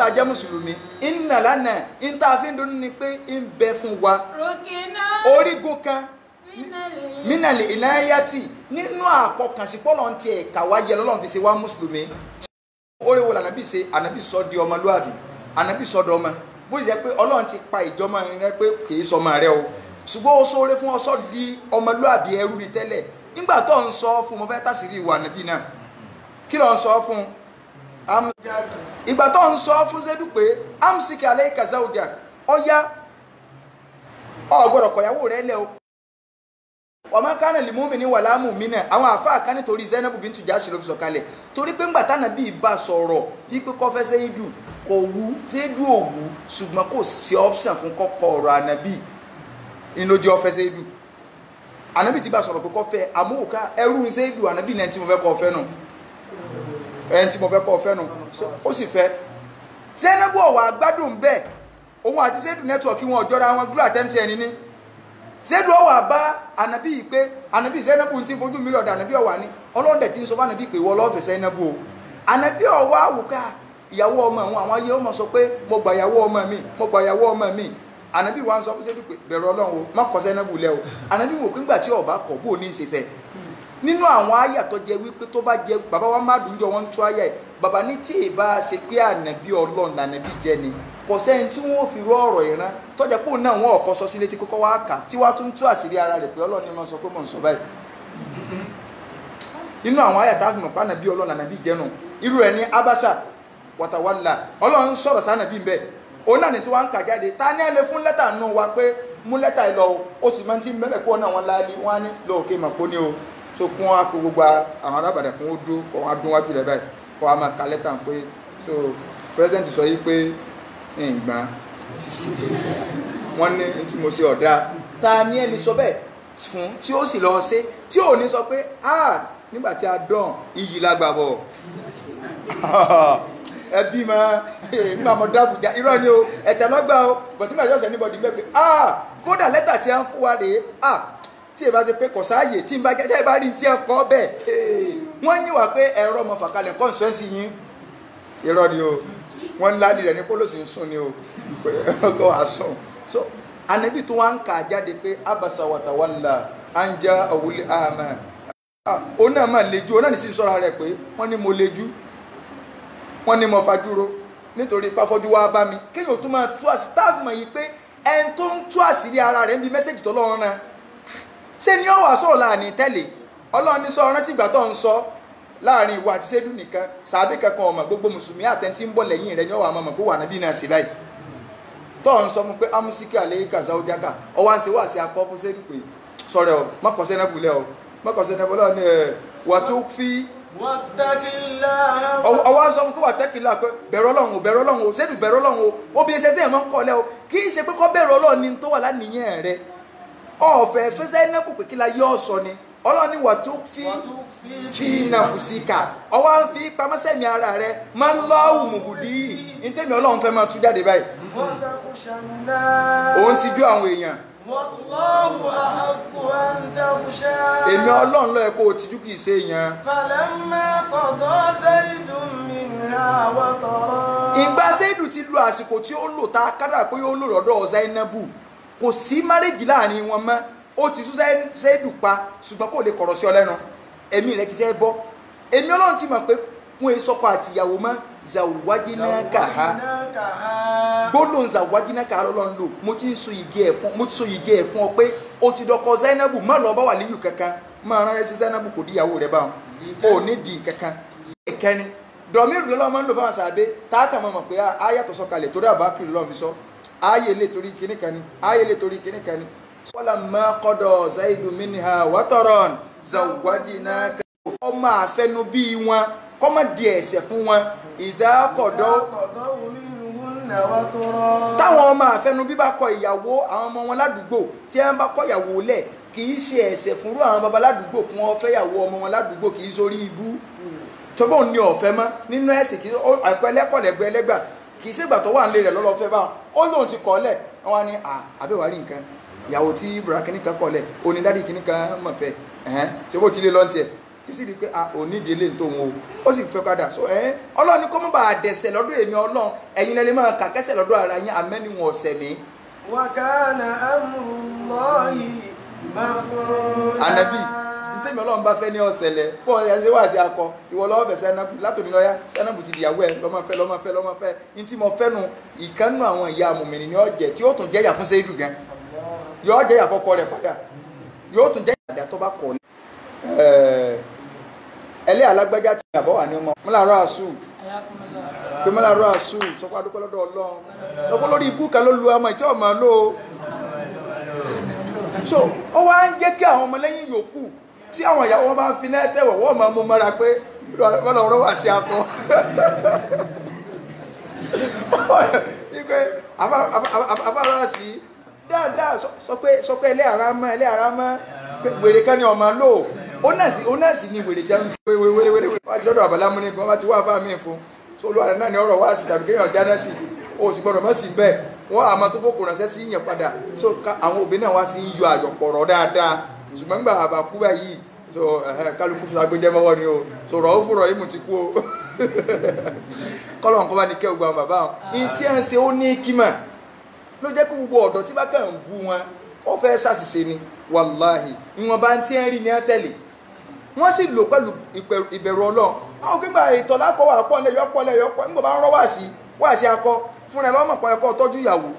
a jẹ́ mùsùlùmí inna lana in tá fi ń dùnnú ni pé ń bẹ fún wa orígun kan minali inayati nínú àkọkànsí pọ́lọ̀ ń tiẹ̀ kàwá yẹ lọ́lọ́run fi ṣe wá mùsùlùmí orí wo lànàbí ṣe ànàbí sọ di ọmọlúwàbí ànàbí sọ di ọmọ bó ṣe jẹ́ pé ọlọ́run ti pa ìjọmọ rẹ pé kì í sọmọ rẹ o ṣùgbọ́n ó sóore fún ọsọ di ọmọlúwàbí ẹrú ni tẹ́lẹ̀ nígbà tó ń sọ fún mo fẹ́ tàṣírí ìwà ànàbí náà kí ló ń sọ fún ìgbà tó ń sọ fún Zaidu pé amsiki alayka zawjak ọ̀yá ọ̀gbọ́dọ̀ kọ̀yàwó rẹ̀ lẹ́ o ọmọ kánà lè múmi ní wàlá mu'mina àwọn àfáà kan nítorí Zainabu bintu Jahsh ló fi sọ̀kalẹ̀ torí pé ńgbà tánàbí bá sọ̀rọ̀ wípé kọ́fẹ́ Zaidu kò wú Zaidu ò wú ṣùgbọ́n kò sí option fún kọ́kọ́ ọ̀rọ̀ ànàbí ìlójú ọ̀fẹ́ Zaidu ànàbí ti bá sọ̀rọ̀ pé kọ́fẹ́ àmúhùká ẹrú Zaidu ànàbí ní ẹni tí mo fẹ́ kọ́ ọ̀fẹ́ nù ẹni tí mo fẹ́ kọ́ ọ̀fẹ́ nù ó sì fẹ́ Zainabu ọ̀wà gbádùn bẹ́ẹ̀ òun àti Zaidu nẹ́tíwọ̀kì wọn ọ̀jọ́ra wọn gúlù àtẹ́mtì ẹni ní Zaidu ọ̀wà bá ànàbí yìí pé ànàbí Zainabu ti fojú mi lọ́dọ̀ ànàbí ọ̀wà ní ọlọ́dẹ̀ tí ń sọ fún ànàbí pé wọ́n lọ́ọ̀fẹ́ Zainabu o ànàbí ọ̀wà àwùká ìyàwó ọmọ àwọn ayé ọmọ sọ pé mo gbà ìyàwó ọmọ mi mo gbà ìyàwó ọmọ mi ànàbí wa ń sọ fún Zaidu pé bẹ̀rù Ọlọ́run o má kọ̀ Zainabu lẹ́ o ànàbí wò pé ńgbà tí ọba kọ̀ bó ní ìṣèfẹ́ nínú àwọn àyà tó jẹ wípé tó bá jẹ bàbá wa má dùn jọ wọn tú àyà ẹ bàbá ní tí ì bá ṣe pé ànàbí Ọlọ́run lànàbí jẹ ni kò sẹ́yìn tí wọ́n fi rú ọ̀rọ̀ ìran tọ́jà pé òun náà wọ́n ọ̀kọ́ sọ sí létí kókó wá kà tí wàá tún tú àṣírí ara rẹ̀ pé Ọlọ́run ni mo sọ pé mo ń sọ báyìí inú àwọn àyà tá a fi mọ̀ pé ànàbí Ọlọ́run lànàbí jẹ́ nù irú ẹ̀ ní abasa wàtàwálà Ọlọ́run sọ̀rọ̀ sànàbí ń bẹ̀ òun náà ní tí wọ́n ń kà jáde ta ní ẹ lè fún lẹ́tà nù wa pé mú lẹ́tà ẹ lọ o sì máa ń tí mẹ́lẹ̀ pọ̀ náà wọn láàlí wọn á ní lóòkè mọ̀ pé ó ní o so kún wa kó gbogbo àwọn arábàdà kún ó dó kọ́ wọn á dún wájú rẹ̀ báyìí kọ́ wa máa ka lẹ́tà pé so president sọ yìí pé ìgbà wọ́n ní tí mo ṣe ọ̀dà ta ní ẹ lè sọ bẹ́ẹ̀ fún tí ó sì lọ ṣe tí ò ní sọ pé nígbà tí a dán iyì lágbàbọ̀ ẹbí ma nígbà mo dábùjá irọ́ ni o ẹ̀tẹ̀ lọ́gbà o but nígbà jọ́sẹ̀ níbọ̀dì mẹ́ pé kódà lẹ́tà tí a ń fún wa rèé tí ẹ bá ṣe pé kò sáàyè tí n bá jẹ́ bá rí tí ẹ kọ́ bẹ́ẹ̀ wọ́n ní wà pé ẹ̀rọ ọmọ fàkalẹ̀ constituency yín irọ́ ni o wọ́n lálẹ́ rẹ̀ ní pólòsì ń sùn ni o ọkọ̀ àsùn so anabi tó wá ń kà jáde pé abasa watawalla anja awuli ama òun náà mà lejú òun náà ní sí sọ́ra rẹ̀ pé wọ́n ní mo lejú wọ́n ní mo fajúro nítorí pàfọ́jú wá bá mi kéèyàn tó máa tú àṣírí táàfù mọ̀ yìí pé ẹni tó ń tú àṣírí ara rẹ̀ ń bi mẹ́sẹ̀jì tó lọ́rùn náà ṣé ni ó wà sọ̀rọ̀ láàrin tẹ́lẹ̀ ọlọ́run ní sọ rántí ìgbà tó ń sọ láàrin ìwọ àti Ṣédù nìkan sàbí kankan ọmọ gbogbo mùsùlùmí àtẹ̀ntì ń bọ̀ lẹ́yìn rẹ̀ ni ó wà mọ̀ pé wà nábì náà sí báyìí tó ń sọ fún pé amúsíkì àlẹ́yìká záwọ́díákà ọwọ́ à ń ṣe wà sí akọ́ fún Ṣédù pé sọ̀rọ̀ ọ mọ́kànṣẹ́ náà bulẹ̀ ọ mọ́kànṣẹ́ náà bulẹ̀ ọ ní wà tó fi ọwọ́ à ń sọ fún pé wà tẹ́kìlá pé bẹ̀rù Ọlọ́run o Ṣédù bẹ̀rù Ọlọ́run o obì ẹsẹ̀ tẹ́ ẹ̀ mọ́ ń kọ́ lẹ́ o kì í ṣe pé kọ́ bẹ̀rù Ọlọ́run ni tó wà lánìyàn rẹ ọ̀fẹ́ fẹsẹ̀ náà kò pé kí la yọ ọ sọ ni Ọlọ́run ni wà tó fi nàfùsíkà ọwọ́ à ń fi pamọ́sẹ̀mí ara rẹ máa ń lọ́wọ́ mùgùdí ní tẹ́mi Ọlọ́run fẹ́ máa tú jáde báyìí òun ti jú àwọn èèyàn èmi Ọlọ́run ló yẹ kó o ti jú kìí ṣe èèyàn. ìgbà Ṣédù ti lo àsìkò tí ó lò ta kádà pé ó lò lọ́dọ̀ Zainabu kò sí márèjì láàrin wọn mọ́ ó ti sún Ṣédù pa ṣùgbọ́n kò lè kọ̀rọ̀ sí ọ lẹ́nu ẹ̀mí rẹ ti fẹ́ bọ́ èmi Ọlọ́run ti mọ̀ pé wọn èso ọkọ àtìyàwó mọ́ zawajinakaha gbólóhùn zawajinakaha lọ́lọ́run lò mo ti so igi ẹ̀ fún ọ pé o ti dọkọ Zainabu má lọ bá wà líyù kankan máa rán ẹsẹ Zainabu kò díyàwó rẹ báwọn o ní di kankan ìkẹni dọ̀míìrù lọ́lọ́ máa ń lò fáwọn sàbẹ́ táàkà mọ̀ pé ayàtọ̀ sọ̀kalẹ̀ torí àbákùrì lọ́n fi sọ ayé lè torí kíní kan ni ayé lè torí kíní kan ni sọ́lá máa kọ́dọ̀ Zaidu minha wataran zawajinaka ọmọ àfẹnú bí wọn kọ́mọ di ẹ̀sẹ̀ fún wọn ìdákọ̀dọ́ táwọn ọmọ àfẹnú bí bá kọ ìyàwó àwọn ọmọ wọn ládùúgbò tí wọ́n bá kọ ìyàwó lẹ̀ kì í ṣe ẹ̀sẹ̀ fúnrú àwọn baba ládùúgbò kí wọ́n fẹ́ ìyàwó ọmọ wọn ládùúgbò kì í sórí ibú tọ́gbọ́n ní ọ̀fẹ́ mọ́ nínú ẹ̀sìn kì í ẹlẹ́kọ̀ọ́lẹ́gbẹ́ ẹlẹ́gbà kì í ṣègbà tó wà nílé rẹ̀ lọ́lọ́fẹ́ báwọn ó lóun ti kọ́ lẹ̀ wọ́n ní àbẹ̀wárí nǹkan ìyàwó tí bùrà kìnnìkan kọ́ lẹ̀ onídàdí kìnnìkan mọ̀ fẹ́ ṣé bó ti lé lọ́ntì ẹ̀ títí di pé onídìí lè tó wọn o ó sì fẹ́ padà so Ọlọ́run ní kó mọ́ bá a dẹ̀sẹ̀ lọ́dọ̀ èmi Ọlọ́run ẹ̀yin lẹ́ni máa kà kẹ́sẹ̀ lọ́dọ̀ ara yín amẹ́ni wọn ọ̀sẹ̀ mi. wa kana amrullahi maf'ula. Ànábì ntẹ́mi Ọlọ́run bá fẹ́ ní ọ̀sẹ̀ lẹ̀ pọ̀ ẹ̀ṣẹ̀ wá sí akọ ìwọ lọ́wọ́ fẹ́ Zainabu látòmí lọ́yà Zainabu ti dìyàwó ẹ̀ lọ́mọ fẹ́ ntí mo fẹ́ nu ìkànnù àwọn ìyá mùmìnì ní ọ̀jẹ̀ tí yóò tún jẹ́yà fún Ṣédù gan yóò jẹ́yà fọ́kọ rẹ̀ padà yóò tún jẹ́yà padà tó bá kọ̀ ẹlẹ́ alágbájá ti àbọ̀ wà ní ọmọ mọ́láàrọ̀ àṣù pé mọ́láàrọ̀ àṣù sọpọ̀ adúpẹ́ lọ́dọ̀ Ọlọ́run sọpọ̀ lórí ibú kan ló lu ọmọ ìtí ọmọ ló so ó wá ń jẹ́ kí àwọn ọmọlẹ́yìn yòókù tí àwọn ìyàwó wọn bá ń fi náà tẹ̀wọ̀ wọ́n máa mú mọ́ra pé Ọlọ́run wà sí akọ afárá sí dáadáa sọ pé ẹlẹ́ àrá mọ́ wèrè kan ní ọmọ lò ó náà sì ní wèrè jẹun wéwéwéwé wá ti lọ́dọ̀ àbálámú ní wọ́n bá ti wá fáà mí fún so olúwa rẹ̀ náà ní ọ̀rọ̀ wá sí tàbí kéèyàn jáná sí o sì gbọ́dọ̀ mọ́ sí bẹ́ẹ̀ wọ́n àmọ́ tó fòkùn ránṣẹ́ sí yẹn padà so àwọn òbí náà wá fi ń yọ àyọ̀pọ̀rọ̀ dáadáa ṣùgbọ́n gbà àbàkú báyìí so kálukú fún agbẹjẹ mọ́wọ́ ni o so rọ̀ ó fúnrọ̀ yìí mo ti kú o kọ́lọ̀ nǹkan bá ní kẹ́ ògbà bàbá wọn ní tí à ń ṣe ó ní kímà ló jẹ́ kó gbogbo ọ̀dọ́ tí bá kàn ń bú wọn ó fẹ́ ṣàṣìṣe ni wàláhì ìwọ̀nba tí ń rí ní ẹ́tẹ̀lì wọ́n sì lò pẹ̀lú ìbẹ̀rù Ọlọ́run àwọn òkègbà ìtọ̀ lákọ̀wà pọ̀lẹ̀ yọpọ̀ nígbà bá ń rọ́ wá sí akọ fún ẹ lọ́mọ̀ pọ̀ ẹ̀kọ́ tọ́jú ìyàwó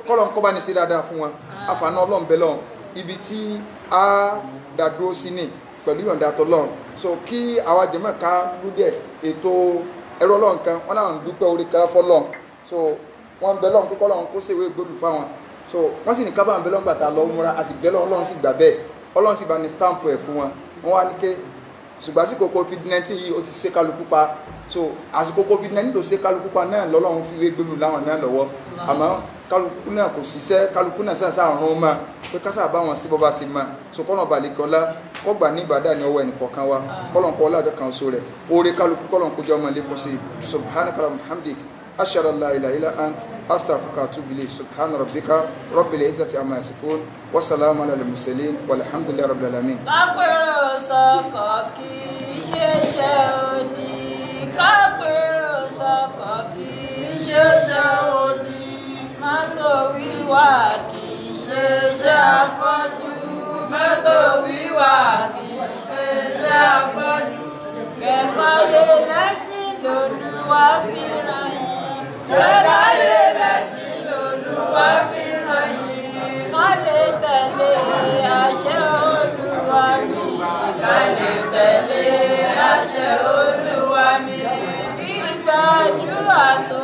kọ́lọ̀ nǹkan bá ní sí dáadáa fún wọn àfààní Ọlọ́run bẹ́ẹ̀ lọ́run ibi tí a dàdúró sí ní pẹ̀lú ìyọ̀ǹda tọ́lọ́run so kí àwa jẹ̀mọ́ ká lúdẹ̀ ètò ẹ̀rọ Ọlọ́run kan wọ́n náà ń dúpẹ́ orí kan fọ́lọ́run so wọ́n ń bẹ lọ́run kíkọ́ lọ́run kó ṣèwé gbòdù fáwọn so wọ́n sì ní kábàá ń bẹ lọ́run gbàtà lọ́wọ́ múra a sì bẹ lọ́run Ọlọ́run sì gbà bẹ́ẹ̀ Ọlọ́run sì bá ní stamp ẹ̀ fún wọn wọ́n wá ní ké ṣùgbọ́n àsìkò COVID-19 yìí ó ti ṣe kálukú pa so àsìkò COVID-19 tó ṣe kálukú pa náà lọ́lọ́run fi wé gbòdù láwọn náà lọ́wọ́ àmọ́ kálukú náà kò ṣiṣẹ́ kálukú náà sáà àrùn ọmọ pé kásà bá wọn sí bọ́bá sí ma so kọ́nà balẹ̀kọ́lá kọ́gbà ní ìbàdà ní ọwọ́ ẹnìkọ̀ọ̀kan wa kọ́lọ̀n kọ́ lájọ kan so rẹ̀ oore kálukú kọ́lọ̀n kó jẹ́ ọmọ lẹ́kọ̀ọ́ sí subhanaka hamdik ashhadu an la ilaha illa ant astaghfiruka wa atubu ilayk subhana rabbika rabbil izzati amma yasifun wa salamun alal mursalin walhamdulillahi rabbil alamin. kápẹ́rọ̀ sọkọ̀ kì í ṣeṣẹ́ òdì kápẹ́rọ̀ sọkọ̀ kì í ṣeṣẹ́ òdì mọ́tò wíwà kì í ṣeṣẹ́ afọ́jú mọ́tò wíwà kì í ṣe lẹ́sìn lolúwa fi rán yín. Ṣẹ́ráyé lẹ́sìn lolúwa fi rán yín. Ká lè tẹ̀lé àṣẹ Olúwa mi. Ká lè tẹ̀lé àṣẹ Olúwa mi. Ìgbàdúrà tó